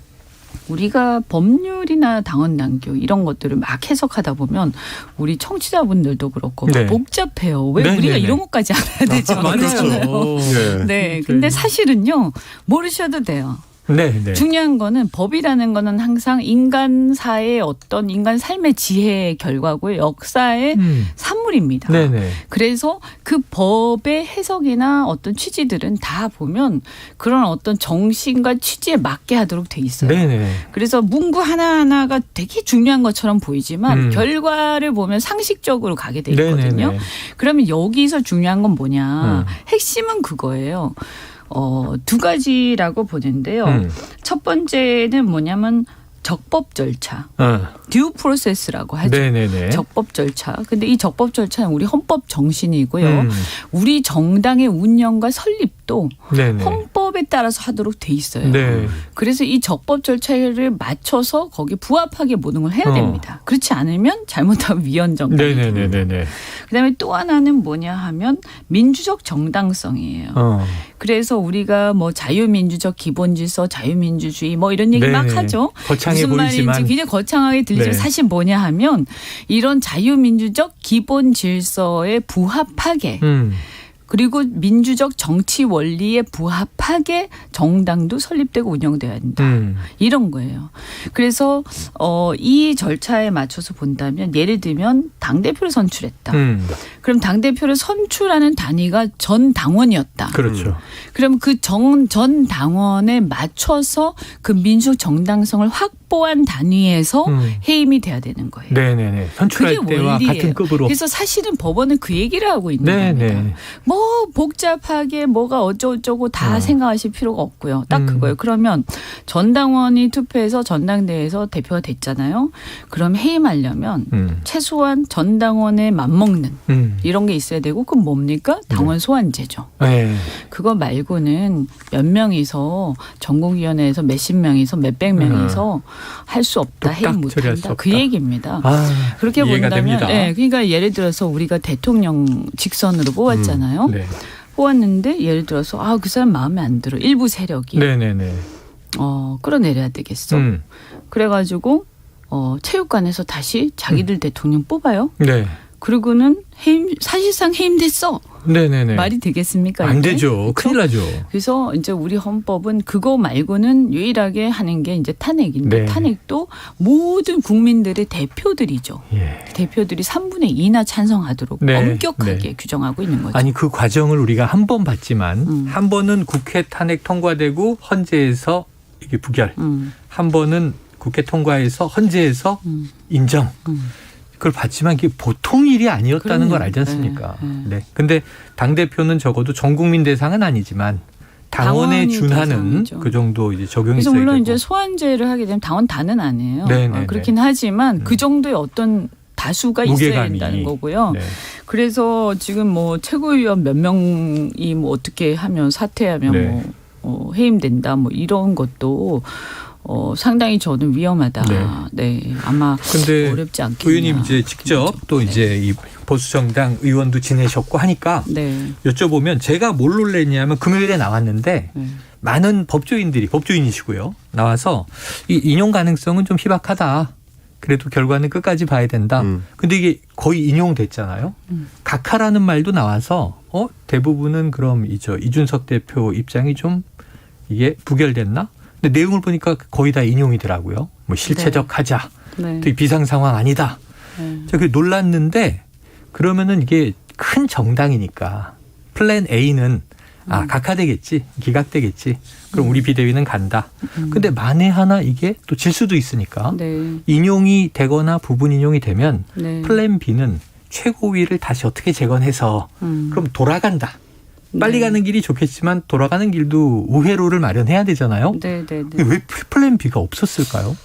우리가 법률이나 당헌당규 이런 것들을 막 해석하다 보면 우리 청취자분들도 그렇고 복잡해요. 왜 우리가 이런 것까지 알아야 되죠? 맞아요. 네, 근데 사실은요 모르셔도 돼요. 네. 중요한 거는 법이라는 거는 항상 인간사의 어떤 인간 삶의 지혜의 결과고요. 역사의 산물입니다. 네네. 그래서 그 법의 해석이나 어떤 취지들은 다 보면 그런 어떤 정신과 취지에 맞게 하도록 돼 있어요. 네네. 그래서 문구 하나하나가 되게 중요한 것처럼 보이지만 결과를 보면 상식적으로 가게 돼 있거든요. 네네네. 그러면 여기서 중요한 건 뭐냐. 핵심은 그거예요. 두 가지라고 보는데요. 첫 번째는 뭐냐면 적법 절차. 듀 프로세스라고 하죠. 네네네. 적법 절차. 근데 이 적법 절차는 우리 헌법 정신이고요. 우리 정당의 운영과 설립도 것도 네네. 헌법에 따라서 하도록 돼 있어요. 네. 그래서 이 적법 절차를 맞춰서 거기에 부합하게 모든 걸 해야 됩니다. 그렇지 않으면 잘못하면 위헌정당이 됩니다. 네네네네. 그다음에 또 하나는 뭐냐 하면 민주적 정당성이에요. 그래서 우리가 뭐 자유민주적 기본질서, 자유민주주의 뭐 이런 얘기 막 네네. 하죠. 거창해 무슨 보이지만. 말인지 굉장히 거창하게 들리지만 네. 사실 뭐냐 하면 이런 자유민주적 기본질서에 부합하게 그리고 민주적 정치 원리에 부합하게 정당도 설립되고 운영돼야 한다. 이런 거예요. 그래서 이 절차에 맞춰서 본다면 예를 들면 당대표를 선출했다. 그럼 당대표를 선출하는 단위가 전 당원이었다. 그렇죠. 그럼 그 전 당원에 맞춰서 그 민주적 정당성을 확보한 단위에서 해임이 돼야 되는 거예요. 네네네. 선출할 그게 때와 원리예요. 같은 급으로. 그래서 사실은 법원은 그 얘기를 하고 있는 네네. 겁니다. 뭐 복잡하게 뭐가 어쩌고저쩌고 다 생각하실 필요가 없고요. 딱 그거예요. 그러면 전 당원이 투표해서 전당대회에서 대표가 됐잖아요. 그럼 해임하려면 최소한 전 당원에 맞먹는 이런 게 있어야 되고 그건 뭡니까? 당원 소환제죠. 네. 그거 말고는 몇 명이서 전국위원회에서 몇십 명이서 몇백 명이서 할 수 없다. 해임 처리할 수 못한다. 없다. 그 얘기입니다. 이해가 그렇게 본다면 됩니다. 네, 그러니까 예를 들어서 우리가 대통령 직선으로 뽑았잖아요. 네. 뽑았는데 예를 들어서 그 사람 마음에 안 들어. 일부 세력이 네네네. 끌어내려야 되겠어. 그래가지고 체육관에서 다시 자기들 대통령 뽑아요. 네. 그리고는 사실상 해임됐어. 네네네. 말이 되겠습니까? 안 이게? 되죠. 큰일 나죠. 그래서 이제 우리 헌법은 그거 말고는 유일하게 하는 게 이제 탄핵인데 네. 탄핵도 모든 국민들의 대표들이죠. 예. 대표들이 3분의 2나 찬성하도록 네. 엄격하게 네. 규정하고 있는 거죠. 아니 그 과정을 우리가 한 번 봤지만 한 번은 국회 탄핵 통과되고 헌재에서 이게 부결. 한 번은 국회 통과해서 헌재에서 인정. 그걸 봤지만 이게 보통 일이 아니었다는 걸 알지 않습니까? 네. 근데 당대표는 적어도 전 국민 대상은 아니지만 당원에 당원이 준하는 대상이죠. 그 정도 이제 적용이 그래서 있어야 물론 되고. 이제 소환제를 하게 되면 당원 다는 아니에요. 네네네. 그렇긴 하지만 그 정도의 어떤 다수가 있어야 무게감이. 된다는 거고요. 네. 그래서 지금 뭐 최고위원 몇 명이 뭐 어떻게 하면 사퇴하면 네. 뭐 해임된다 뭐 이런 것도 상당히 저는 위험하다. 네. 아마 근데 어렵지 않겠냐. 의원님 이제 직접 또 이제 이 보수정당 의원도 지내셨고 하니까 네. 여쭤보면 제가 뭘 놀랬냐면 금요일에 나왔는데 많은 법조인이시고요. 나와서 이 인용 가능성은 좀 희박하다. 그래도 결과는 끝까지 봐야 된다. 근데 이게 거의 인용됐잖아요. 각하라는 말도 나와서 대부분은 그럼 이준석 대표 입장이 좀 이게 부결됐나? 근데 내용을 보니까 거의 다 인용이더라고요. 뭐 실체적 하자. 네. 또 비상 상황 아니다. 저 그 놀랐는데 그러면은 이게 큰 정당이니까 플랜 A는 각하되겠지, 기각되겠지. 그럼 우리 비대위는 간다. 근데 만에 하나 이게 또 질 수도 있으니까 네. 인용이 되거나 부분 인용이 되면 네. 플랜 B는 최고위를 다시 어떻게 재건해서 그럼 돌아간다. 빨리 가는 길이 좋겠지만 돌아가는 길도 우회로를 마련해야 되잖아요. 네. 왜 플랜 B가 없었을까요?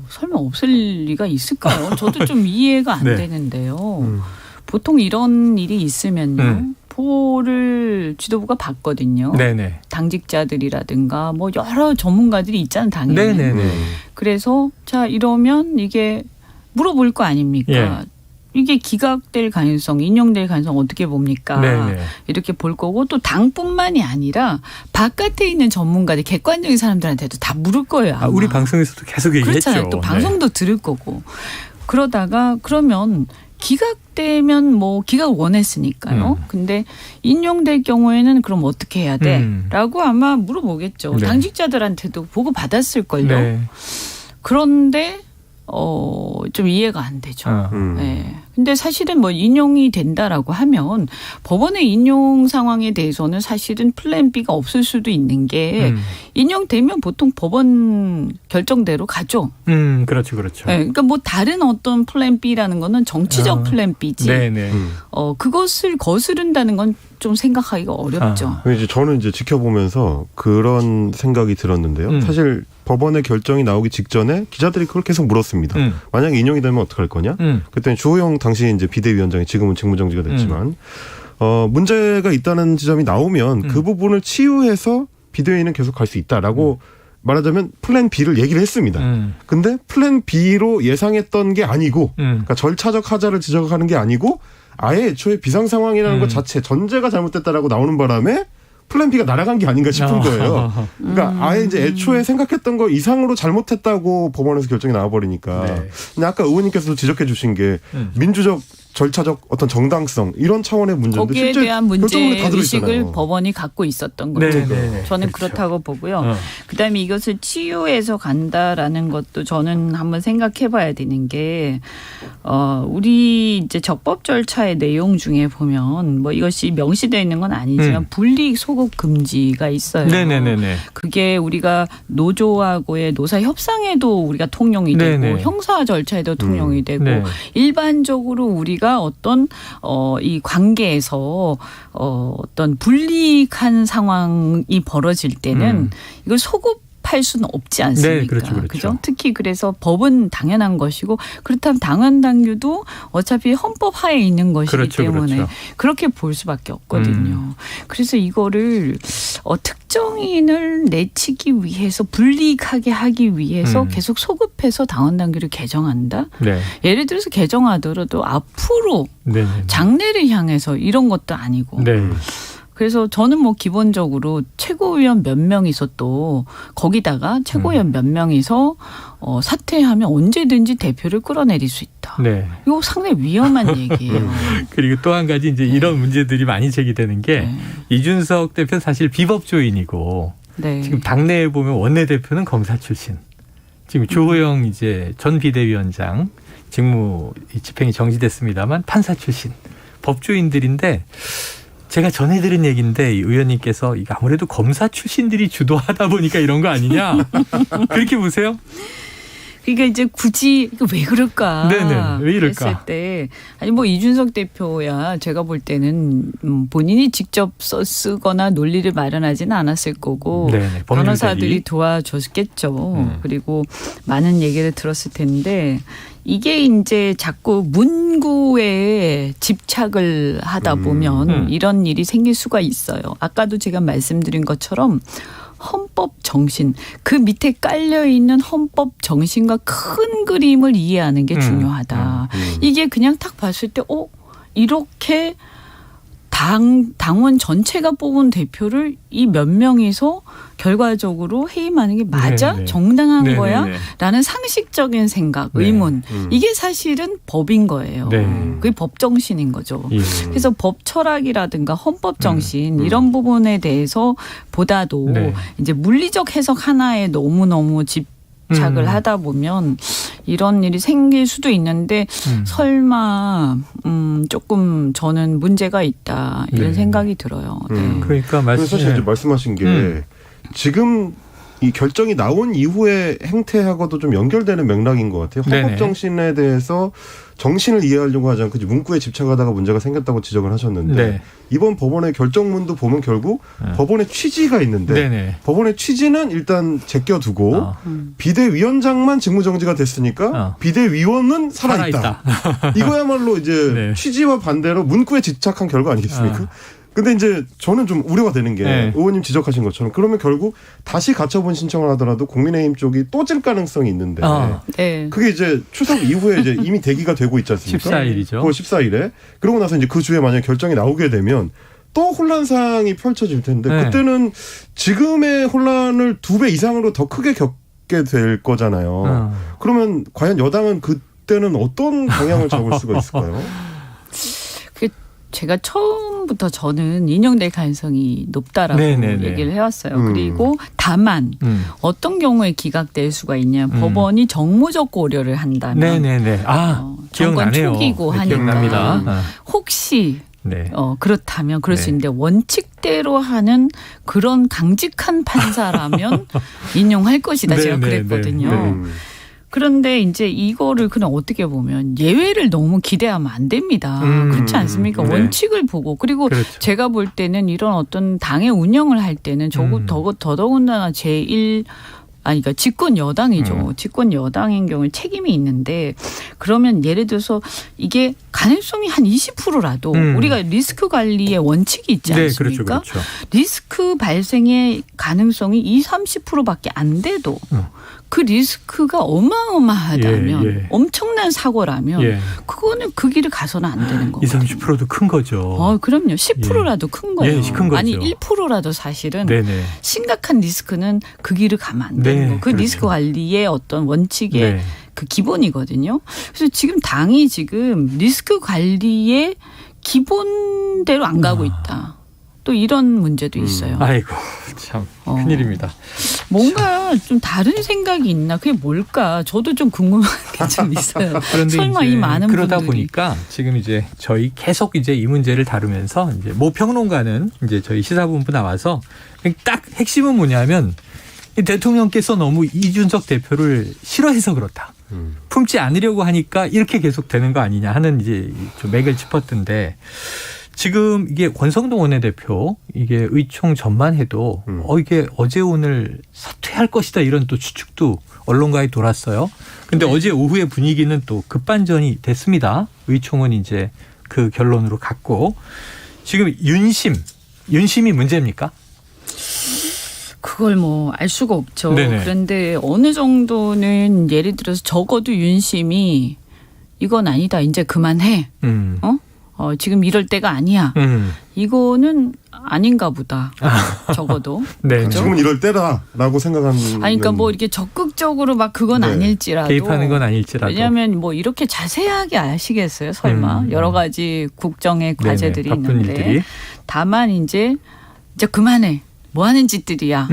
설마 없을 리가 있을까요? 저도 좀 이해가 안 네. 되는데요. 보통 이런 일이 있으면요. 보를 지도부가 받거든요. 네네. 당직자들이라든가 뭐 여러 전문가들이 있잖아요. 당연히. 네네네. 그래서 자 이러면 이게 물어볼 거 아닙니까? 예. 이게 기각될 가능성, 인용될 가능성 어떻게 봅니까? 네네. 이렇게 볼 거고 또 당뿐만이 아니라 바깥에 있는 전문가들, 객관적인 사람들한테도 다 물을 거예요. 아마. 우리 방송에서도 계속 얘기했죠. 그렇잖아요. 또 방송도 들을 거고. 그러다가 그러면 기각되면 뭐 기각 원했으니까요. 근데 인용될 경우에는 그럼 어떻게 해야 돼? 라고 아마 물어보겠죠. 네. 당직자들한테도 보고 받았을걸요. 네. 그런데 좀 이해가 안 되죠. 네. 근데 사실은 뭐 인용이 된다라고 하면 법원의 인용 상황에 대해서는 사실은 플랜 B가 없을 수도 있는 게 인용되면 보통 법원 결정대로 가죠. 그렇죠. 네. 그러니까 뭐 다른 어떤 플랜 B라는 거는 정치적 플랜 B지. 네네. 그것을 거스른다는 건 좀 생각하기가 어렵죠. 이제 저는 이제 지켜보면서 그런 생각이 들었는데요. 사실 법원의 결정이 나오기 직전에 기자들이 그걸 계속 물었습니다. 만약에 인용이 되면 어떡할 거냐? 그때는 주호영 당시 이제 비대위원장이 지금은 직무정지가 됐지만 문제가 있다는 지점이 나오면 그 부분을 치유해서 비대위는 계속 갈 수 있다라고 말하자면 플랜 B를 얘기를 했습니다. 근데 플랜 B로 예상했던 게 아니고 그러니까 절차적 하자를 지적하는 게 아니고 아예 애초에 비상 상황이라는 것 자체 전제가 잘못됐다라고 나오는 바람에 플랜 B가 날아간 게 아닌가 싶은 거예요. 그러니까 아예 이제 애초에 생각했던 거 이상으로 잘못했다고 법원에서 결정이 나와버리니까. 네. 근데 아까 의원님께서도 지적해 주신 게 민주적 절차적 어떤 정당성 이런 차원의 문제인데 거기에 실제 대한 문제 의식을 의식을 법원이 갖고 있었던 거죠. 네. 저는 그렇죠. 그렇다고 보고요. 그다음에 이것을 치유해서 간다라는 것도 저는 한번 생각해봐야 되는 게 우리 이제 적법 절차의 내용 중에 보면 뭐 이것이 명시되어 있는 건 아니지만 불이익 소급 금지가 있어요. 네네네네. 그게 우리가 노조하고의 노사 협상에도 우리가 통용이 되고 네네. 형사 절차에도 통용이 되고 네. 일반적으로 우리가 어떤 이 관계에서 어떤 불이익한 상황이 벌어질 때는 이걸 소급할 수는 없지 않습니까? 네, 그렇죠. 그죠? 특히 그래서 법은 당연한 것이고 그렇다면 당헌당규도 어차피 헌법 하에 있는 것이기 그렇죠, 때문에 그렇죠. 그렇게 볼 수밖에 없거든요. 그래서 이거를 특정인을 내치기 위해서 불이익하게 하기 위해서 계속 소급해서 당헌당규를 개정한다? 네. 예를 들어서 개정하더라도 앞으로 네. 장래를 향해서 이런 것도 아니고 네. 그래서 저는 뭐 기본적으로 최고위원 몇 명이서 또 거기다가 최고위원 몇 명이서 사퇴하면 언제든지 대표를 끌어내릴 수 있다. 네. 이거 상당히 위험한 얘기예요. 그리고 또 한 가지 이제 이런 문제들이 많이 제기되는 게 이준석 대표는 사실 비법조인이고 네. 지금 당내에 보면 원내대표는 검사 출신. 지금 주호영 이제 전 비대위원장 직무 집행이 정지됐습니다만 판사 출신 법조인들인데 제가 전해 들은 얘기인데 이 의원님께서 이거 아무래도 검사 출신들이 주도하다 보니까 이런 거 아니냐 그렇게 보세요? 그러니까 이제 굳이 이거 왜 그럴까? 네네. 왜 이럴까? 했을 때 아니 뭐 이준석 대표야 제가 볼 때는 본인이 직접 쓰거나 논리를 마련하지는 않았을 거고 네네. 변호사들이 도와줬겠죠. 그리고 많은 얘기를 들었을 텐데 이게 이제 자꾸 문구에 집착을 하다 보면 이런 일이 생길 수가 있어요. 아까도 제가 말씀드린 것처럼 헌법 정신, 그 밑에 깔려 있는 헌법 정신과 큰 그림을 이해하는 게 중요하다. 이게 그냥 딱 봤을 때, 이렇게 당원 전체가 뽑은 대표를 이 몇 명이서 결과적으로 해임하는 게 맞아? 네네. 정당한 네네네. 거야? 라는 상식적인 생각, 의문. 이게 사실은 법인 거예요. 네. 그게 법 정신인 거죠. 예. 그래서 법 철학이라든가 헌법 정신 이런 부분에 대해서 보다도 네. 이제 물리적 해석 하나에 너무너무 집착을 하다 보면 이런 일이 생길 수도 있는데 설마 조금 저는 문제가 있다 이런 네. 생각이 들어요. 네. 그러니까 그래서 사실 이제 말씀하신 게 지금 이 결정이 나온 이후의 행태하고도 좀 연결되는 맥락인 것 같아요. 헌법 네네. 정신에 대해서 정신을 이해하려고 하지 않고 문구에 집착하다가 문제가 생겼다고 지적을 하셨는데 네. 이번 법원의 결정문도 보면 결국 법원의 취지가 있는데 네네. 법원의 취지는 일단 제껴두고 비대위원장만 직무정지가 됐으니까 비대위원은 살아있다. 이거야말로 이제 네. 취지와 반대로 문구에 집착한 결과 아니겠습니까? 근데 이제 저는 좀 우려가 되는 게 네. 의원님 지적하신 것처럼 그러면 결국 다시 가처분 신청을 하더라도 국민의힘 쪽이 또 질 가능성이 있는데 네. 그게 이제 추석 이후에 이제 이미 대기가 되고 있지 않습니까? 14일이죠. 9월 14일에. 그러고 나서 이제 그 주에 만약 결정이 나오게 되면 또 혼란상이 펼쳐질 텐데 네. 그때는 지금의 혼란을 2배 이상으로 더 크게 겪게 될 거잖아요. 그러면 과연 여당은 그때는 어떤 방향을 잡을 수가 있을까요? 제가 처음부터 저는 인용될 가능성이 높다라고 네네네. 얘기를 해왔어요. 그리고 다만 어떤 경우에 기각될 수가 있냐. 법원이 정무적 고려를 한다면 네네네. 정권 기억나네요. 초기고 네, 하니까 기억납니다. 혹시 네. 그렇다면 그럴 수 네. 있는데 원칙대로 하는 그런 강직한 판사라면 인용할 것이다. 제가 네네네. 그랬거든요. 네. 그런데 이제 이거를 그냥 어떻게 보면 예외를 너무 기대하면 안 됩니다. 그렇지 않습니까? 네. 원칙을 보고 그리고 그렇죠. 제가 볼 때는 이런 어떤 당의 운영을 할 때는 더더군다나 제1 그러니까 집권 여당이죠. 집권 여당인 경우에 책임이 있는데 그러면 예를 들어서 이게 가능성이 한 20%라도 우리가 리스크 관리의 원칙이 있지 않습니까? 네, 그렇죠, 그렇죠. 리스크 발생의 가능성이 20-30%밖에 안 돼도 그 리스크가 어마어마하다면 엄청난 사고라면 그거는 그 길을 가서는 안 되는 거예요. 20-30%도 큰 거죠. 그럼요. 10%라도 큰 거예요. 큰 거죠. 아니 1%라도 사실은 심각한 리스크는 그 길을 가면 안 되는 거예요. 그 그렇죠. 리스크 관리의 어떤 원칙의 그 기본이거든요. 그래서 지금 당이 지금 리스크 관리의 기본대로 안 가고 있다. 또 이런 문제도 있어요. 아이고 참 큰일입니다. 뭔가 좀 다른 생각이 있나? 그게 뭘까? 저도 좀 궁금한 게 좀 있어요. 그런데 설마 이제 이 많은 그러다 분들이. 보니까 지금 이제 저희 계속 이제 이 문제를 다루면서 이제 모 평론가는 이제 저희 시사본부 나와서 딱 핵심은 뭐냐면 이 대통령께서 너무 이준석 대표를 싫어해서 그렇다. 품지 않으려고 하니까 이렇게 계속 되는 거 아니냐 하는 이제 좀 맥을 짚었던데. 지금 이게 권성동 원내대표 이게 의총 전만 해도 이게 어제 오늘 사퇴할 것이다 이런 또 추측도 언론가에 돌았어요. 근데 어제 오후의 분위기는 또 급반전이 됐습니다. 의총은 이제 그 결론으로 갔고 지금 윤심이 문제입니까? 그걸 뭐 알 수가 없죠. 네네. 그런데 어느 정도는 예를 들어서 적어도 윤심이 이건 아니다. 이제 그만해. 지금 이럴 때가 아니야. 이거는 아닌가 보다. 적어도. 네. 지금은 이럴 때다라고 생각하는. 그러니까 뭐 이렇게 적극적으로 막 그건 아닐지라도. 개입하는 건 아닐지라도. 왜냐하면 뭐 이렇게 자세하게 아시겠어요. 설마. 여러 가지 국정의 과제들이 있는데. 일들이. 다만 이제 그만해. 뭐 하는 짓들이야.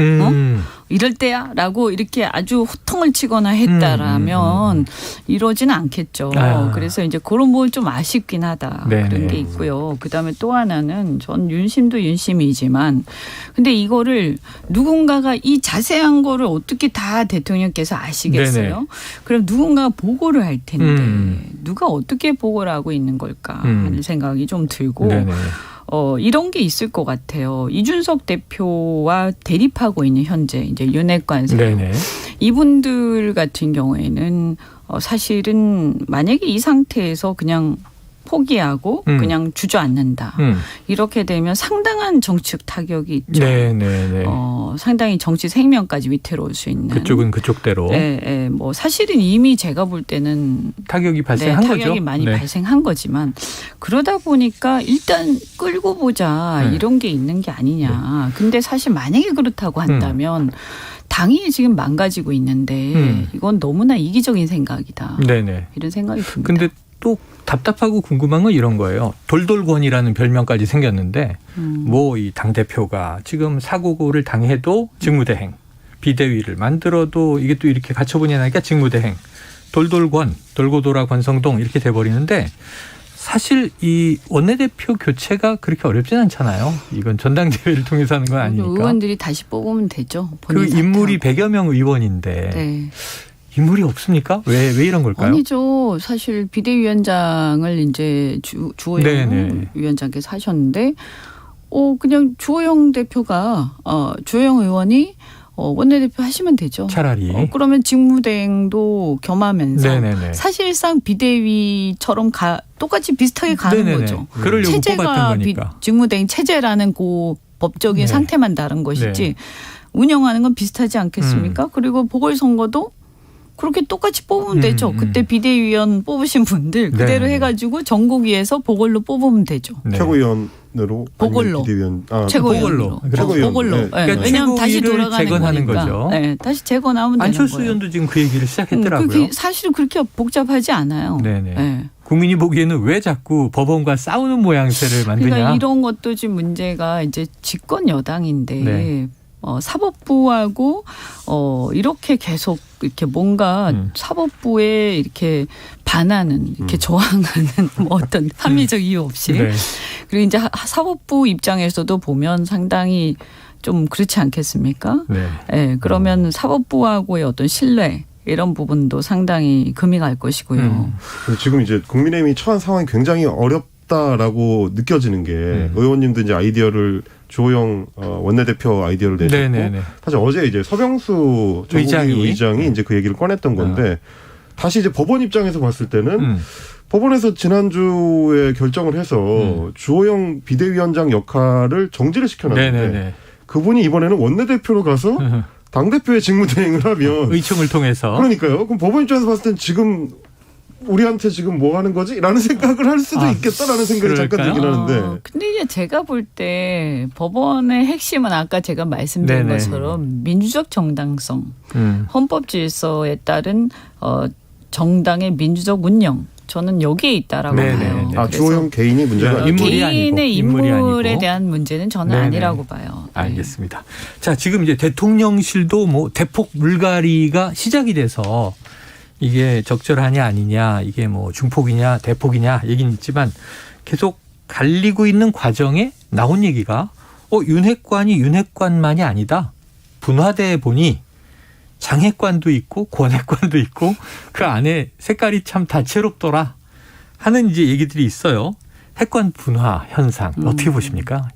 이럴 때야 라고 이렇게 아주 호통을 치거나 했다라면 이러지는 않겠죠. 그래서 이제 그런 부분 좀 아쉽긴 하다. 그런 게 있고요. 그다음에 또 하나는 전 윤심도 윤심이지만 근데 이거를 누군가가 이 자세한 거를 어떻게 다 대통령께서 아시겠어요? 그럼 누군가가 보고를 할 텐데 누가 어떻게 보고를 하고 있는 걸까 하는 생각이 좀 들고 이런 게 있을 것 같아요. 이준석 대표와 대립하고 있는 현재 이제 윤핵관세요. 이분들 같은 경우에는 사실은 만약에 이 상태에서 그냥 포기하고 그냥 주저앉는다. 이렇게 되면 상당한 정치적 타격이 있죠. 상당히 정치 생명까지 위태로울 수 있는. 그쪽은 그쪽대로. 뭐 사실은 이미 제가 볼 때는 타격이 발생한 거죠. 타격이 많이 발생한 거지만 그러다 보니까 일단 끌고 보자 이런 게 있는 게 아니냐. 근데 사실 만약에 그렇다고 한다면 당이 지금 망가지고 있는데 이건 너무나 이기적인 생각이다. 이런 생각이 듭니다. 근데 또 답답하고 궁금한 건 이런 거예요. 돌돌권이라는 별명까지 생겼는데 뭐 이 당대표가 지금 사고를 당해도 직무대행, 비대위를 만들어도 이게 또 이렇게 갖춰보냐니까 직무대행, 돌돌권, 돌고돌아 권성동 이렇게 돼버리는데 사실 이 원내대표 교체가 그렇게 어렵진 않잖아요. 이건 전당대회를 통해서 하는 건 아니니까. 의원들이 다시 뽑으면 되죠. 그 인물이 100여 명 의원인데 인물이 없습니까? 왜 이런 걸까요? 아니죠. 사실 비대위원장을 이제 주호영 위원장께서 하셨는데, 그냥 주호영 대표가 주호영 의원이 원내대표 하시면 되죠. 차라리. 그러면 직무대행도 겸하면서 사실상 비대위처럼 똑같이 비슷하게 가는 거죠. 그러려고 뽑았던 거니까. 직무대행 체제라는 그 법적인 상태만 다른 것이지 운영하는 건 비슷하지 않겠습니까? 그리고 보궐선거도 그렇게 똑같이 뽑으면 되죠. 그때 비대위원 뽑으신 분들 그대로 해가지고 전국위에서 보궐로 뽑으면 되죠. 최고위원으로 보궐로. 비대위원 최고위원으로. 보궐로. 그러니까 왜냐하면 다시 돌아가는 재건하는 거니까. 거죠. 다시 재건하면 되는 거예요. 안철수 의원도 지금 그 얘기를 시작했더라고요. 사실은 그렇게 복잡하지 않아요. 국민이 보기에는 왜 자꾸 법원과 싸우는 모양새를 만드냐. 그러니까 이런 것도 지금 문제가 이제 집권 여당인데 사법부하고 이렇게 계속 이렇게 뭔가 사법부에 이렇게 반하는 이렇게 저항하는 뭐 어떤 합리적 이유 없이 그리고 이제 사법부 입장에서도 보면 상당히 좀 그렇지 않겠습니까? 그러면 사법부하고의 어떤 신뢰 이런 부분도 상당히 금이 갈 것이고요. 지금 이제 국민의힘이 처한 상황이 굉장히 어렵다라고 느껴지는 게 의원님도 이제 아이디어를 주호영 원내대표 아이디어를 내셨고 네네네. 사실 어제 이제 서병수 의장이 이제 그 얘기를 꺼냈던 건데 다시 이제 법원 입장에서 봤을 때는 법원에서 지난주에 결정을 해서 주호영 비대위원장 역할을 정지를 시켜놨는데 네네네. 그분이 이번에는 원내대표로 가서 당대표의 직무대행을 하면 의총을 통해서 그러니까요. 그럼 법원 입장에서 봤을 땐 지금 우리한테 지금 뭐 하는 거지? 라는 생각을 할 수도 있겠다라는 생각이 잠깐 들긴 하는데. 근데 이제 제가 볼 때 법원의 핵심은 아까 제가 말씀드린 것처럼 민주적 정당성, 헌법 질서에 따른 정당의 민주적 운영. 저는 여기에 있다라고 봐요. 주호영 개인이 문제가 아니고. 개인의 인물에 대한 문제는 저는 아니라고 봐요. 알겠습니다. 자, 지금 이제 대통령실도 뭐 대폭 물갈이가 시작이 돼서 이게 적절하냐 아니냐, 이게 뭐 중폭이냐 대폭이냐 얘기는 있지만 계속 갈리고 있는 과정에 나온 얘기가 윤핵관이 윤핵관만이 아니다. 분화돼 보니 장핵관도 있고 권핵관도 있고 그 안에 색깔이 참 다채롭더라 하는 이제 얘기들이 있어요. 핵관 분화 현상 어떻게 보십니까?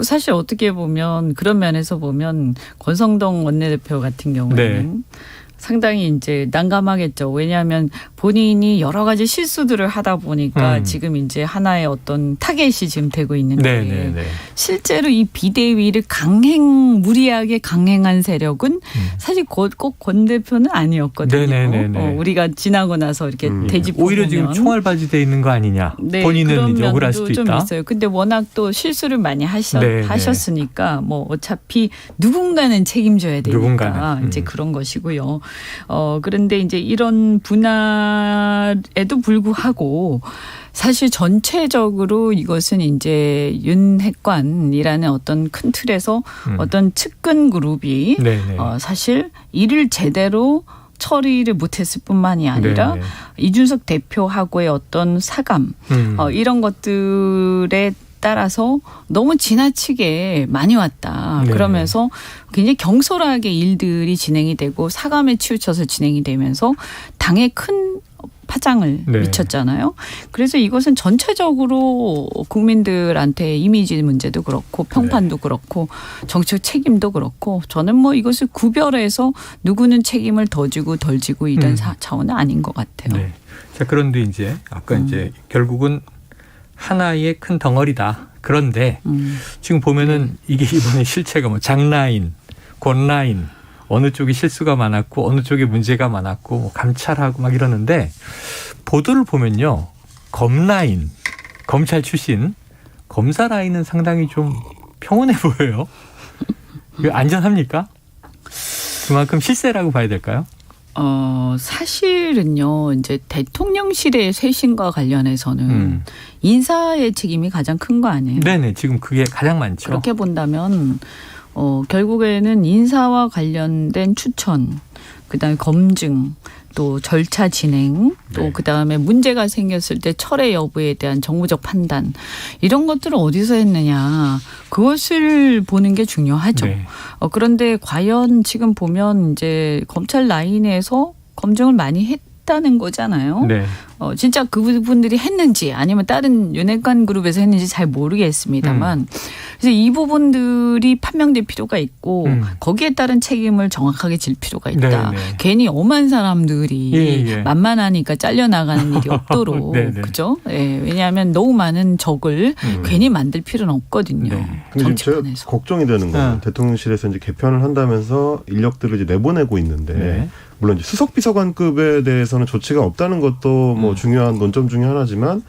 사실 어떻게 보면 그런 면에서 보면 권성동 원내대표 같은 경우에는 상당히 이제 난감하겠죠. 왜냐하면 본인이 여러 가지 실수들을 하다 보니까 지금 이제 하나의 어떤 타겟이 지금 되고 있는데 실제로 이 비대위를 무리하게 강행한 세력은 사실 꼭 권 대표는 아니었거든요. 우리가 지나고 나서 이렇게 되짚어 오히려 지금 총알바지 돼 있는 거 아니냐. 본인은 이제 억울할 수도 좀 있다. 있어요. 근데 워낙 또 실수를 많이 하셨으니까 뭐 어차피 누군가는 책임져야 되니까 이제 그런 것이고요. 그런데 이제 이런 분할에도 불구하고 사실 전체적으로 이것은 이제 윤핵관이라는 어떤 큰 틀에서 어떤 측근 그룹이 사실 일을 제대로 처리를 못했을 뿐만이 아니라 이준석 대표하고의 어떤 사감 이런 것들에 따라서 너무 지나치게 많이 왔다. 그러면서 굉장히 경솔하게 일들이 진행이 되고 사감에 치우쳐서 진행이 되면서 당에 큰 파장을 미쳤잖아요. 그래서 이것은 전체적으로 국민들한테 이미지 문제도 그렇고 평판도 그렇고 정치적 책임도 그렇고 저는 뭐 이것을 구별해서 누구는 책임을 더 지고 덜 지고 이런 차원은 아닌 것 같아요. 자, 그런데 이제 아까 이제 결국은 하나의 큰 덩어리다. 그런데 지금 보면은 이게 이번에 실체가 뭐 장라인, 권라인 어느 쪽이 실수가 많았고 어느 쪽에 문제가 많았고 뭐 감찰하고 막 이러는데 보도를 보면요. 검라인, 검찰 출신 검사 라인은 상당히 좀 평온해 보여요. 이거 안전합니까? 그만큼 실세라고 봐야 될까요? 사실은요, 이제 대통령실의 쇄신과 관련해서는 인사의 책임이 가장 큰 거 아니에요? 네네, 지금 그게 가장 많죠. 그렇게 본다면, 결국에는 인사와 관련된 추천, 그다음에 검증, 또 절차 진행, 또 그다음에 문제가 생겼을 때 철회 여부에 대한 정무적 판단 이런 것들을 어디서 했느냐 그것을 보는 게 중요하죠. 그런데 과연 지금 보면 이제 검찰 라인에서 검증을 많이 했다는 거잖아요. 진짜 그분들이 했는지 아니면 다른 윤핵관 그룹에서 했는지 잘 모르겠습니다만 그래서 이 부분들이 판명될 필요가 있고 거기에 따른 책임을 정확하게 질 필요가 있다. 괜히 엄한 사람들이 만만하니까 잘려나가는 일이 없도록 그죠? 왜냐하면 너무 많은 적을 괜히 만들 필요는 없거든요. 근데 지금 제가 걱정이 되는 건 대통령실에서 이제 개편을 한다면서 인력들을 이제 내보내고 있는데 물론 이제 수석 비서관급에 대해서는 조치가 없다는 것도 뭐 중요한 논점 중에 하나지만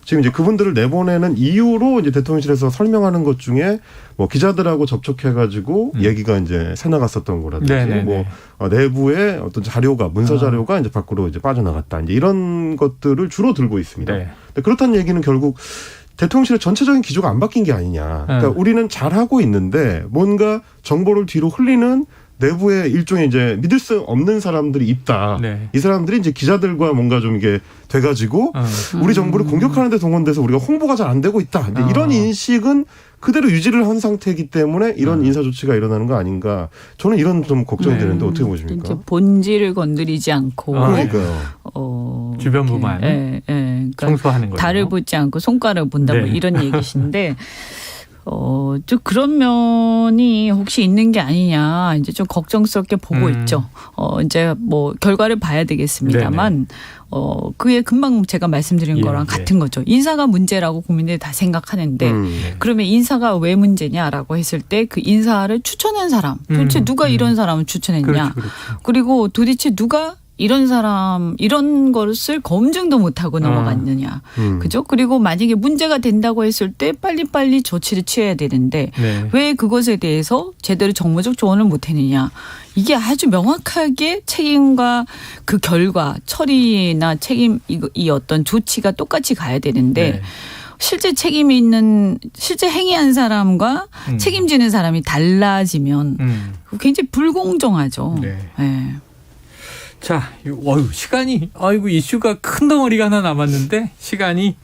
지금 이제 그분들을 내보내는 이유로 이제 대통령실에서 설명하는 것 중에 뭐 기자들하고 접촉해가지고 얘기가 이제 새나갔었던 거라든지 뭐 내부의 어떤 자료가 문서 자료가 이제 밖으로 이제 빠져나갔다 이제 이런 것들을 주로 들고 있습니다. 근데 그렇다는 얘기는 결국 대통령실의 전체적인 기조가 안 바뀐 게 아니냐. 그러니까 우리는 잘하고 있는데 뭔가 정보를 뒤로 흘리는 내부에 일종의 이제 믿을 수 없는 사람들이 있다. 이 사람들이 이제 기자들과 뭔가 좀 이게 돼가지고 우리 정부를 공격하는 데 동원돼서 우리가 홍보가 잘 안 되고 있다. 이제 이런 인식은 그대로 유지를 한 상태이기 때문에 이런 인사 조치가 일어나는 거 아닌가. 저는 이런 좀 걱정이 되는데 어떻게 보십니까? 이제 본질을 건드리지 않고. 그러니까요. 주변부만 그러니까 청소하는 거예요. 달을 보지 않고 손가락을 본다 뭐 이런 얘기신데 좀 그런 면이 혹시 있는 게 아니냐 이제 좀 걱정스럽게 보고 있죠. 이제 뭐 결과를 봐야 되겠습니다만 그게 금방 제가 말씀드린 거랑 같은 거죠. 인사가 문제라고 국민들이 다 생각하는데 그러면 인사가 왜 문제냐라고 했을 때 그 인사를 추천한 사람 도대체 누가 이런 사람을 추천했냐. 그렇죠. 그리고 도대체 누가 이런 사람 이런 것을 검증도 못하고 넘어갔느냐. 그죠? 그리고 만약에 문제가 된다고 했을 때 빨리빨리 조치를 취해야 되는데 왜 그것에 대해서 제대로 정무적 조언을 못했느냐. 이게 아주 명확하게 책임과 그 결과 처리나 책임 이 어떤 조치가 똑같이 가야 되는데 실제 책임이 있는 실제 행위한 사람과 책임지는 사람이 달라지면 굉장히 불공정하죠. 네. 자, 시간이 이슈가 큰 덩어리가 하나 남았는데 시간이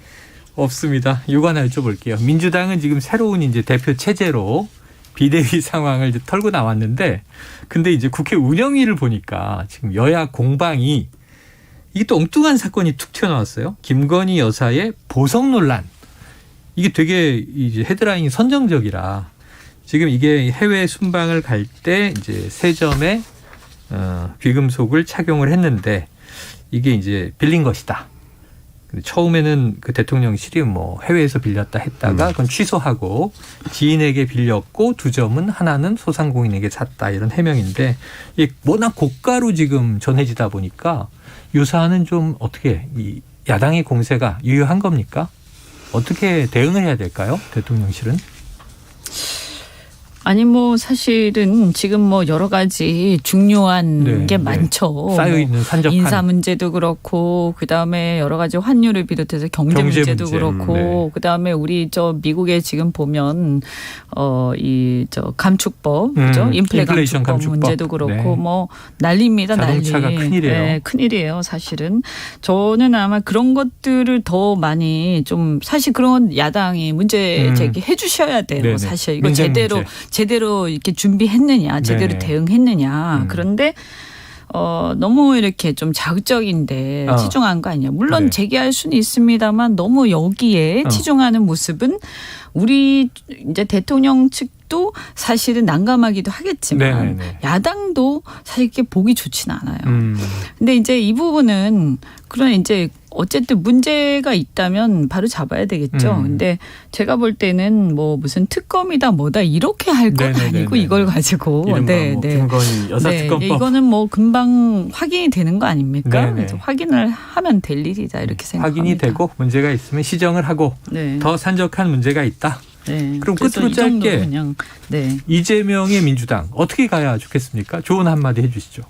없습니다. 이거 하나 여쭤볼게요. 민주당은 지금 새로운 이제 대표 체제로 비대위 상황을 이제 털고 나왔는데, 근데 이제 국회 운영위를 보니까 지금 여야 공방이 이게 또 엉뚱한 사건이 툭 튀어나왔어요. 김건희 여사의 보석 논란. 이게 되게 이제 헤드라인이 선정적이라 지금 이게 해외 순방을 갈 때 이제 세점에 귀금속을 착용을 했는데 이게 이제 빌린 것이다. 처음에는 그 대통령실이 뭐 해외에서 빌렸다 했다가 그건 취소하고 지인에게 빌렸고 2점은 하나는 소상공인에게 샀다 이런 해명인데 이게 워낙 고가로 지금 전해지다 보니까 이 사안은 좀 어떻게 이 야당의 공세가 유효한 겁니까? 어떻게 대응을 해야 될까요? 대통령실은? 아니 뭐 사실은 지금 뭐 여러 가지 중요한 게 많죠. 쌓여 있는 산적한 인사 문제도 그렇고 그다음에 여러 가지 환율을 비롯해서 경제 문제도 그렇고 그다음에 우리 저 미국에 지금 보면 이 저 감축법 그죠? 인플레이션 감축법 문제도 그렇고 뭐 난리입니다. 자동차가 난리. 큰일이에요. 네, 큰일이에요. 사실은 저는 아마 그런 것들을 더 많이 좀 사실 그런 야당이 문제 제기해 주셔야 돼요. 사실 이거 제대로 이렇게 준비했느냐, 제대로 대응했느냐. 그런데 너무 이렇게 좀 자극적인데 치중한 거 아니냐. 물론 제기할 수는 있습니다만 너무 여기에 치중하는 모습은 우리 이제 대통령 측도 사실은 난감하기도 하겠지만 야당도 사실 이렇게 보기 좋지는 않아요. 근데 이제 이 부분은 그런 이제 어쨌든 문제가 있다면 바로 잡아야 되겠죠. 근데 제가 볼 때는 뭐 무슨 특검이다 뭐다 이렇게 할 건 아니고 이걸 가지고 김건희 여사 특검법 이거는 뭐 금방 확인이 되는 거 아닙니까? 그래서 확인을 하면 될 일이다 이렇게 생각합니다. 확인이 되고 문제가 있으면 시정을 하고 더 산적한 문제가 있다. 그럼 끝으로 짧게 그냥, 이재명의 민주당 어떻게 가야 좋겠습니까? 조언 한마디 해주시죠.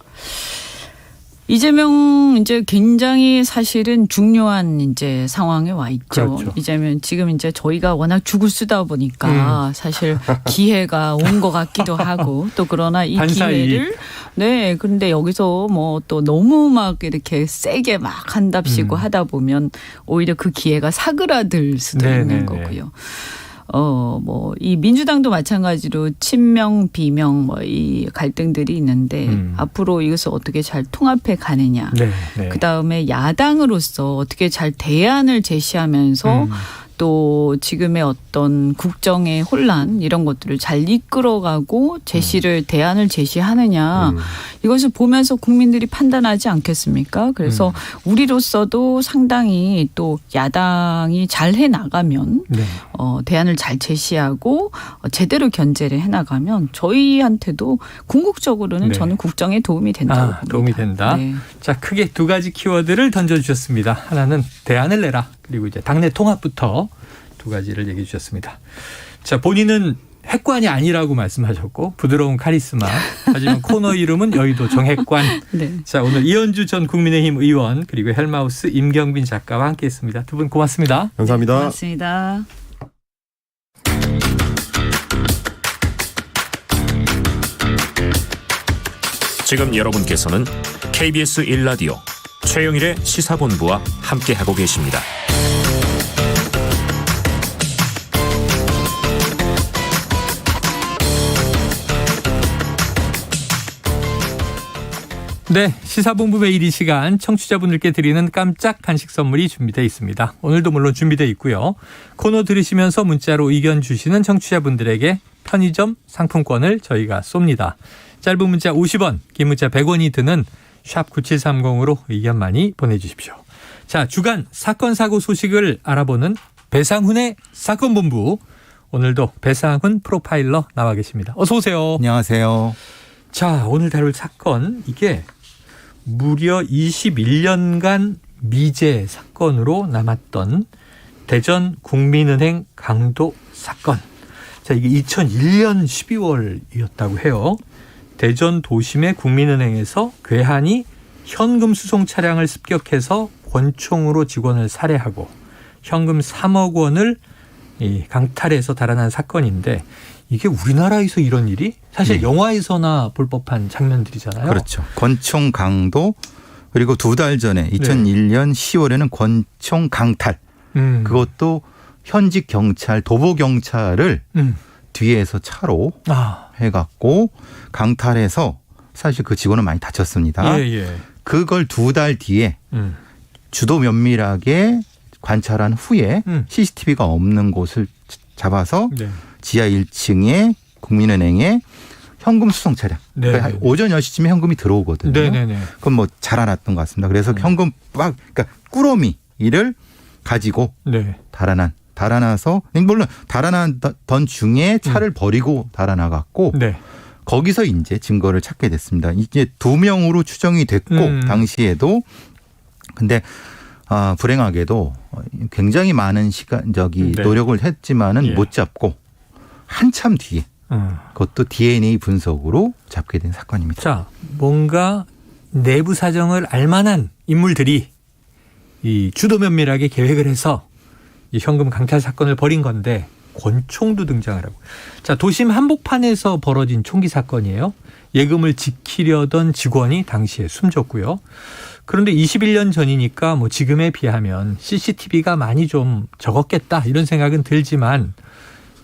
이재명 이제 굉장히 사실은 중요한 이제 상황에 와 있죠. 이재명 지금 이제 저희가 워낙 죽을 쓰다 보니까 사실 기회가 온 것 같기도 하고 또 그러나 이 기회를 그런데 여기서 뭐 또 너무 막 이렇게 세게 막 한답시고 하다 보면 오히려 그 기회가 사그라들 수도 있는 거고요. 뭐, 이 민주당도 마찬가지로 친명, 비명, 뭐, 이 갈등들이 있는데, 앞으로 이것을 어떻게 잘 통합해 가느냐. 그 다음에 야당으로서 어떻게 잘 대안을 제시하면서 또 지금의 어떤 국정의 혼란 이런 것들을 잘 이끌어가고 대안을 제시하느냐 이것을 보면서 국민들이 판단하지 않겠습니까? 그래서 우리로서도 상당히 또 야당이 잘 해나가면 대안을 잘 제시하고 제대로 견제를 해나가면 저희한테도 궁극적으로는 저는 국정에 도움이 된다고 봅니다. 도움이 된다. 자, 크게 2가지 키워드를 던져주셨습니다. 하나는 대안을 내라. 그리고 이제 당내 통합부터 2가지를 얘기해 주셨습니다. 자, 본인은 핵관이 아니라고 말씀하셨고 부드러운 카리스마. 하지만 코너 이름은 여의도 정핵관. 자, 오늘 이현주 전 국민의힘 의원 그리고 헬마우스 임경빈 작가와 함께했습니다. 두 분 고맙습니다. 감사합니다. 고맙습니다. 지금 여러분께서는 KBS 1라디오 최영일의 시사본부와 함께하고 계십니다. 네, 시사본부 매일 이 시간 청취자분들께 드리는 깜짝 간식 선물이 준비되어 있습니다. 오늘도 물론 준비되어 있고요. 코너 들으시면서 문자로 의견 주시는 청취자분들에게 편의점 상품권을 저희가 쏩니다. 짧은 문자 50원, 긴 문자 100원이 드는 샵 9730으로 의견 많이 보내주십시오. 자, 주간 사건 사고 소식을 알아보는 배상훈의 사건본부. 오늘도 배상훈 프로파일러 나와 계십니다. 어서 오세요. 안녕하세요. 자, 오늘 다룰 사건, 이게 무려 21년간 미제 사건으로 남았던 대전 국민은행 강도 사건. 자, 이게 2001년 12월이었다고 해요. 대전 도심의 국민은행에서 괴한이 현금 수송 차량을 습격해서 권총으로 직원을 살해하고 현금 3억 원을 강탈해서 달아난 사건인데, 이게 우리나라에서 이런 일이 사실 영화에서나 볼 법한 장면들이잖아요. 그렇죠. 권총 강도, 그리고 2달 전에 2001년 10월에는 권총 강탈. 그것도 현직 경찰, 도보 경찰을 뒤에서 차로 해갖고 강탈해서 사실 그 직원은 많이 다쳤습니다. 그걸 2달 뒤에 주도 면밀하게 관찰한 후에 CCTV가 없는 곳을 잡아서 지하 1층에 국민은행에 현금 수송 차량. 그러니까 오전 10시쯤에 현금이 들어오거든요. 그건 뭐 잘 알았던 것 같습니다. 그래서 현금 그러니까 꾸러미를 가지고 달아나서, 물론 달아나던 중에 차를 버리고 달아나갔고 거기서 이제 증거를 찾게 됐습니다. 이제 2명으로 추정이 됐고 당시에도. 근데 불행하게도 굉장히 많은 노력을 했지만은 못 잡고 한참 뒤에 그것도 DNA 분석으로 잡게 된 사건입니다. 자, 뭔가 내부 사정을 알만한 인물들이 이 주도 면밀하게 계획을 해서 이 현금 강탈 사건을 벌인 건데, 권총도 등장을 하고. 자, 도심 한복판에서 벌어진 총기 사건이에요. 예금을 지키려던 직원이 당시에 숨졌고요. 그런데 21년 전이니까 뭐 지금에 비하면 CCTV가 많이 좀 적었겠다 이런 생각은 들지만,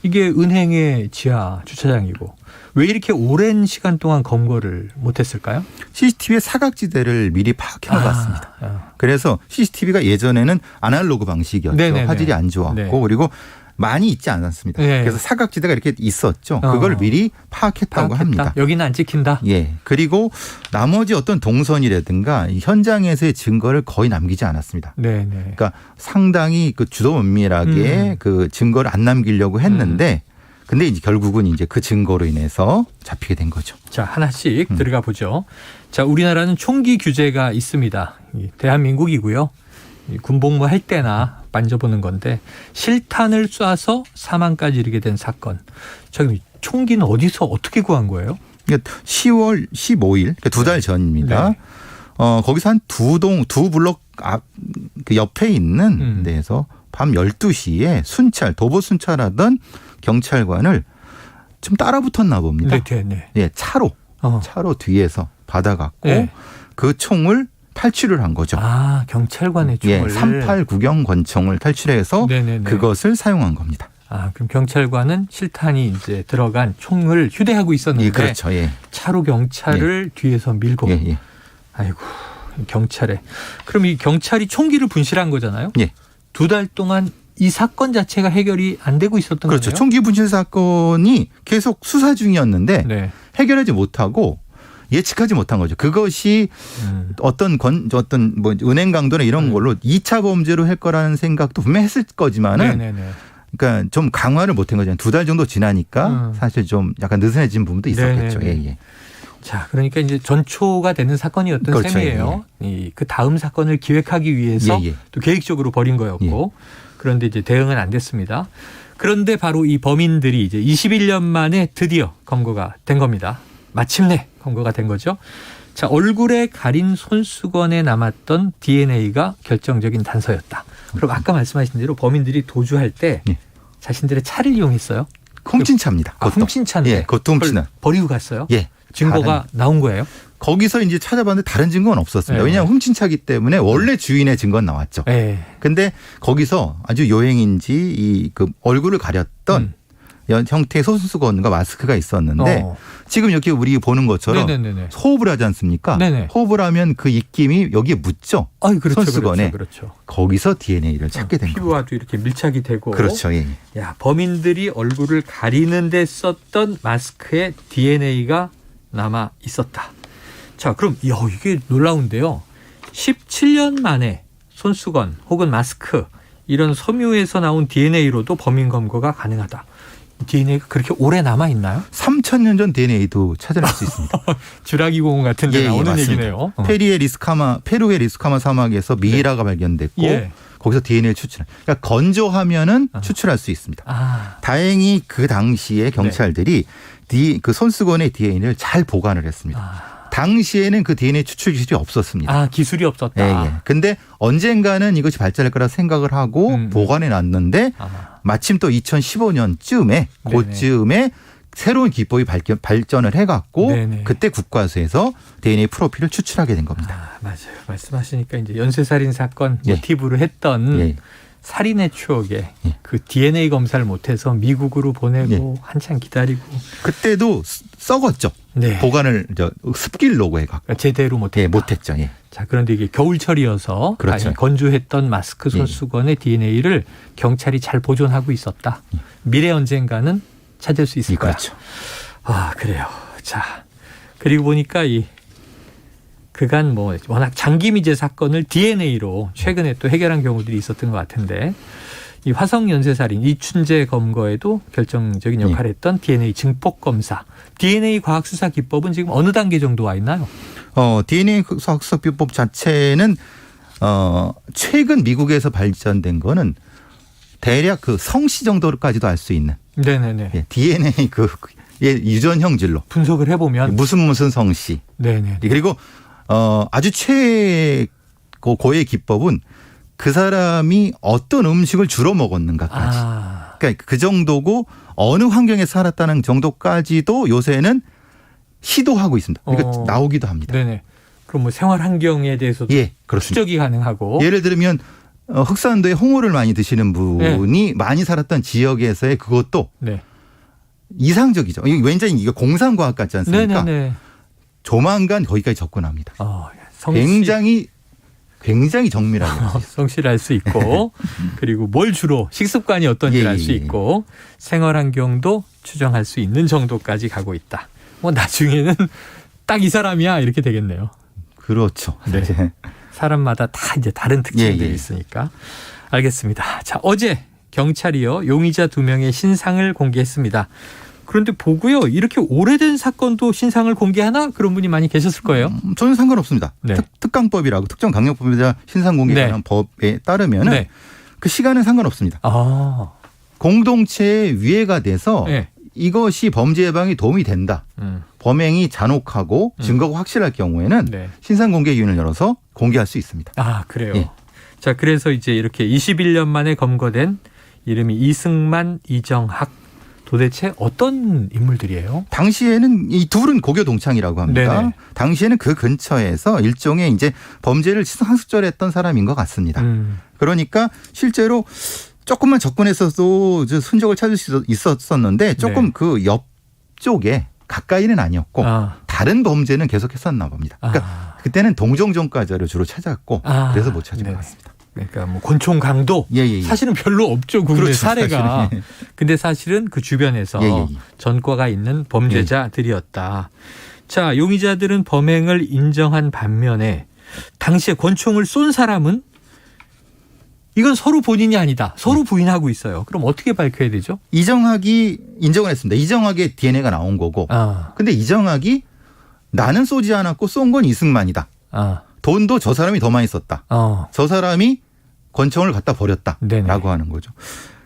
이게 은행의 지하 주차장이고 왜 이렇게 오랜 시간 동안 검거를 못했을까요? CCTV의 사각지대를 미리 파악해 나갔습니다. 그래서 CCTV가 예전에는 아날로그 방식이었죠. 화질이 안 좋았고 그리고 많이 있지 않았습니다. 그래서 사각지대가 이렇게 있었죠. 그걸 미리 파악했다고 합니다. 여기는 안 찍힌다. 그리고 나머지 어떤 동선이라든가 현장에서의 증거를 거의 남기지 않았습니다. 그러니까 상당히 그 주도 면밀하게 그 증거를 안 남기려고 했는데, 근데 이제 결국은 이제 그 증거로 인해서 잡히게 된 거죠. 자, 하나씩 들어가 보죠. 자, 우리나라는 총기 규제가 있습니다. 대한민국이고요. 군복무 할 때나 만져보는 건데, 실탄을 쏴서 사망까지 이르게 된 사건. 자, 총기는 어디서 어떻게 구한 거예요? 10월 15일, 그러니까 2달 전입니다. 거기서 한 두 블록 앞 그 옆에 있는 데에서 밤 12시에 도보 순찰하던 경찰관을 좀 따라붙었나 봅니다. 차로 뒤에서 받아갖고 그 총을 탈취를 한 거죠. 경찰관의 총을. 38 구경 권총을 탈취해서 그것을 사용한 겁니다. 그럼 경찰관은 실탄이 이제 들어간 총을 휴대하고 있었는데, 차로 경찰을 뒤에서 밀고. 아이고, 경찰에. 그럼 이 경찰이 총기를 분실한 거잖아요. 2달 동안 이 사건 자체가 해결이 안 되고 있었던 거예요. 그렇죠. 총기 분실 사건이 계속 수사 중이었는데 해결하지 못하고 예측하지 못한 거죠. 그것이 어떤 뭐 은행 강도나 이런 걸로 2차 범죄로 할 거라는 생각도 분명히 했을 거지만은, 그러니까 좀 강화를 못한 거죠. 2달 정도 지나니까 사실 좀 약간 느슨해진 부분도 있었겠죠. 자, 그러니까 이제 전초가 되는 사건이었던 셈이에요. 그 다음 사건을 기획하기 위해서 또 계획적으로 벌인 거였고, 그런데 이제 대응은 안 됐습니다. 그런데 바로 이 범인들이 이제 21년 만에 드디어 검거가 된 겁니다. 마침내 검거가 된 거죠. 자, 얼굴에 가린 손수건에 남았던 DNA가 결정적인 단서였다. 그럼 아까 말씀하신 대로 범인들이 도주할 때 자신들의 차를 이용했어요. 훔친 차입니다. 훔친 차인데. 그것도 훔치는. 버리고 갔어요. 증거가 나온 거예요? 거기서 이제 찾아봤는데 다른 증거는 없었습니다. 왜냐하면 훔친 차기 때문에 원래 주인의 증거는 나왔죠. 근데 거기서 아주 요행인지 그 얼굴을 가렸던 형태의 손수건과 마스크가 있었는데 지금 이렇게 우리 보는 것처럼 네네네네. 호흡을 하지 않습니까? 네네. 호흡을 하면 그 입김이 여기에 묻죠. 그렇죠, 손수건에. 그렇죠. 거기서 DNA를 찾게 된 겁니다. 피부와도 이렇게 밀착이 되고. 그렇죠. 예. 야, 범인들이 얼굴을 가리는 데 썼던 마스크에 DNA가 남아 있었다. 자, 그럼 이게 놀라운데요. 17년 만에 손수건 혹은 마스크 이런 섬유에서 나온 DNA로도 범인 검거가 가능하다. DNA가 그렇게 오래 남아 있나요? 3,000년 전 DNA도 찾아낼 수 있습니다. 주라기 공원 같은 데 나오는 맞습니다. 얘기네요. 페루의 리스카마 사막에서 미이라가 발견됐고 거기서 DNA를 추출. 그러니까 건조하면은 추출할 수 있습니다. 다행히 그 당시에 경찰들이 그 손수건의 DNA를 잘 보관을 했습니다. 당시에는 그 DNA 추출 기술이 없었습니다. 기술이 없었다. 예. 근데 언젠가는 이것이 발전할 거라 생각을 하고 보관해 놨는데 마침 또 2015년쯤에 그쯤에 새로운 기법이 발전을 해갖고 그때 국과수에서 DNA 프로필을 추출하게 된 겁니다. 맞아요. 말씀하시니까 이제 연쇄살인 사건 모티브로 했던 살인의 추억에 그 DNA 검사를 못해서 미국으로 보내고 한참 기다리고 그때도 썩었죠. 보관을 습길로고 해갖고 제대로 못했다. 못했죠. 자, 그런데 이게 겨울철이어서 그렇죠. 건조했던 마스크 손수건의 DNA를 경찰이 잘 보존하고 있었다. 미래 언젠가는 찾을 수 있을 거야. 그렇죠. 그래요. 자, 그리고 보니까 그간 워낙 장기미제 사건을 DNA로 최근에 또 해결한 경우들이 있었던 것 같은데 이 화성 연쇄살인 이춘재 검거에도 결정적인 역할을 했던 DNA 증폭 검사. DNA 과학 수사 기법은 지금 어느 단계 정도 와 있나요? DNA 과학 수사 기법 자체는 최근 미국에서 발전된 거는 대략 그 성씨 정도까지도 알 수 있는. 네네네. DNA 유전 형질로 분석을 해보면 무슨 성씨. 네네. 그리고 아주 최고의 기법은 그 사람이 어떤 음식을 주로 먹었는가까지. 그러니까 그 정도고 어느 환경에 살았다는 정도까지도 요새는 시도하고 있습니다. 그러니까 나오기도 합니다. 네네. 그럼 생활 환경에 대해서도 추적이 가능하고. 예를 들면 흑산도에 홍어를 많이 드시는 분이 많이 살았던 지역에서의 그것도 이상적이죠. 왜냐하면 이게 공상과학 같지 않습니까? 네네네. 조만간 거기까지 접근합니다. 굉장히 정밀하게. 성씨를 알 수 있고 그리고 뭘 주로 식습관이 어떤지 알 수 있고 생활 환경도 추정할 수 있는 정도까지 가고 있다. 나중에는 딱 이 사람이야 이렇게 되겠네요. 그렇죠. 네. 사람마다 다 이제 다른 특징들이 있으니까. 알겠습니다. 자, 어제 경찰이요 용의자 2명의 신상을 공개했습니다. 그런데 보고요 이렇게 오래된 사건도 신상을 공개하나 그런 분이 많이 계셨을 거예요. 저는 상관없습니다. 특강법이라고 특정강력범죄자 신상 공개 관련 법에 따르면 그 시간은 상관없습니다. 공동체의 위해가 돼서 이것이 범죄 예방에 도움이 된다. 범행이 잔혹하고 증거가 확실할 경우에는 신상 공개 기준을 열어서 공개할 수 있습니다. 그래요. 자, 그래서 이제 이렇게 21년 만에 검거된 이름이 이승만, 이정학 도대체 어떤 인물들이에요? 당시에는 이 둘은 고교 동창이라고 합니다. 당시에는 그 근처에서 일종의 이제 범죄를 상습절했던 사람인 것 같습니다. 그러니까 실제로 조금만 접근했어도 흔적을 찾을 수 있었었는데 조금 그 옆쪽에 가까이는 아니었고 다른 범죄는 계속했었나 봅니다. 그러니까 그때는 동종전과자를 주로 찾았고 그래서 못 찾은 것 같습니다. 그러니까 권총 강도 사실은 별로 없죠. 국내 사례가. 사실은. 근데 사실은 그 주변에서 전과가 있는 범죄자들이었다. 자, 용의자들은 범행을 인정한 반면에 당시에 권총을 쏜 사람은 이건 서로 본인이 아니다. 서로 부인하고 있어요. 그럼 어떻게 밝혀야 되죠? 이정학이 인정을 했습니다. 이정학의 DNA가 나온 거고. 근데 이정학이 나는 쏘지 않았고 쏜 건 이승만이다. 돈도 저 사람이 더 많이 썼다. 저 사람이 권총을 갖다 버렸다라고 하는 거죠.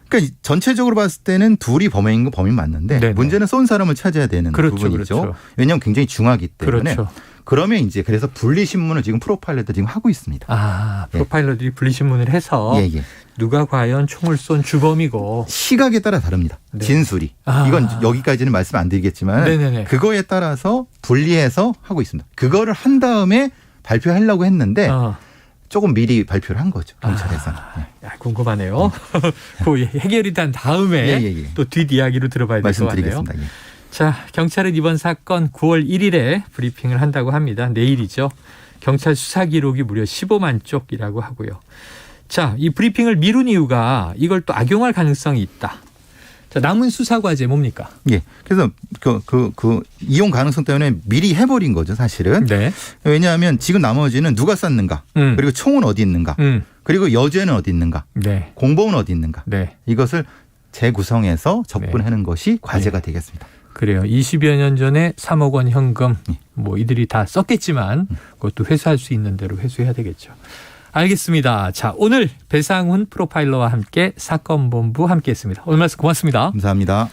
그러니까 전체적으로 봤을 때는 둘이 범행인 건 범인 맞는데 문제는 쏜 사람을 찾아야 되는 부분이죠. 왜냐하면 굉장히 중하기 때문에. 그러면 이제 그래서 분리신문을 지금 프로파일러들이 지금 하고 있습니다. 프로파일러들이 분리신문을 해서 누가 과연 총을 쏜 주범이고. 시각에 따라 다릅니다. 진술이. 이건 여기까지는 말씀 안 드리겠지만 그거에 따라서 분리해서 하고 있습니다. 그거를 한 다음에 발표하려고 했는데 조금 미리 발표를 한 거죠. 경찰에서는. 야, 궁금하네요. 그 해결이 된 다음에 또 뒷이야기로 들어봐야 될 것 같네요. 말씀드리겠습니다. 예. 자, 경찰은 이번 사건 9월 1일에 브리핑을 한다고 합니다. 내일이죠. 경찰 수사 기록이 무려 15만 쪽이라고 하고요. 자, 이 브리핑을 미룬 이유가 이걸 또 악용할 가능성이 있다. 자, 남은 수사 과제 뭡니까? 예. 그래서 그 이용 가능성 때문에 미리 해버린 거죠, 사실은. 네. 왜냐하면 지금 나머지는 누가 쐈는가, 그리고 총은 어디 있는가, 그리고 여죄는 어디 있는가, 네. 공범은 어디 있는가. 네. 이것을 재구성해서 접근하는 것이 과제가 되겠습니다. 그래요. 20여 년 전에 3억 원 현금 뭐 이들이 다 썼겠지만 그것도 회수할 수 있는 대로 회수해야 되겠죠. 알겠습니다. 자, 오늘 배상훈 프로파일러와 함께 사건본부 함께했습니다. 오늘 말씀 고맙습니다. 감사합니다.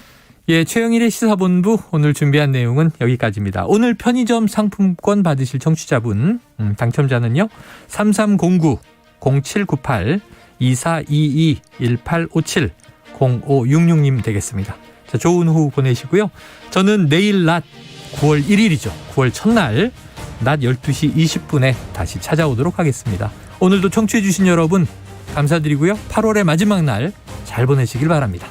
예, 최영일의 시사본부 오늘 준비한 내용은 여기까지입니다. 오늘 편의점 상품권 받으실 청취자분 당첨자는요. 3309-0798-2422-1857-0566님 되겠습니다. 자, 좋은 오후 보내시고요. 저는 내일 낮 9월 1일이죠. 9월 첫날 낮 12시 20분에 다시 찾아오도록 하겠습니다. 오늘도 청취해 주신 여러분 감사드리고요. 8월의 마지막 날 잘 보내시길 바랍니다.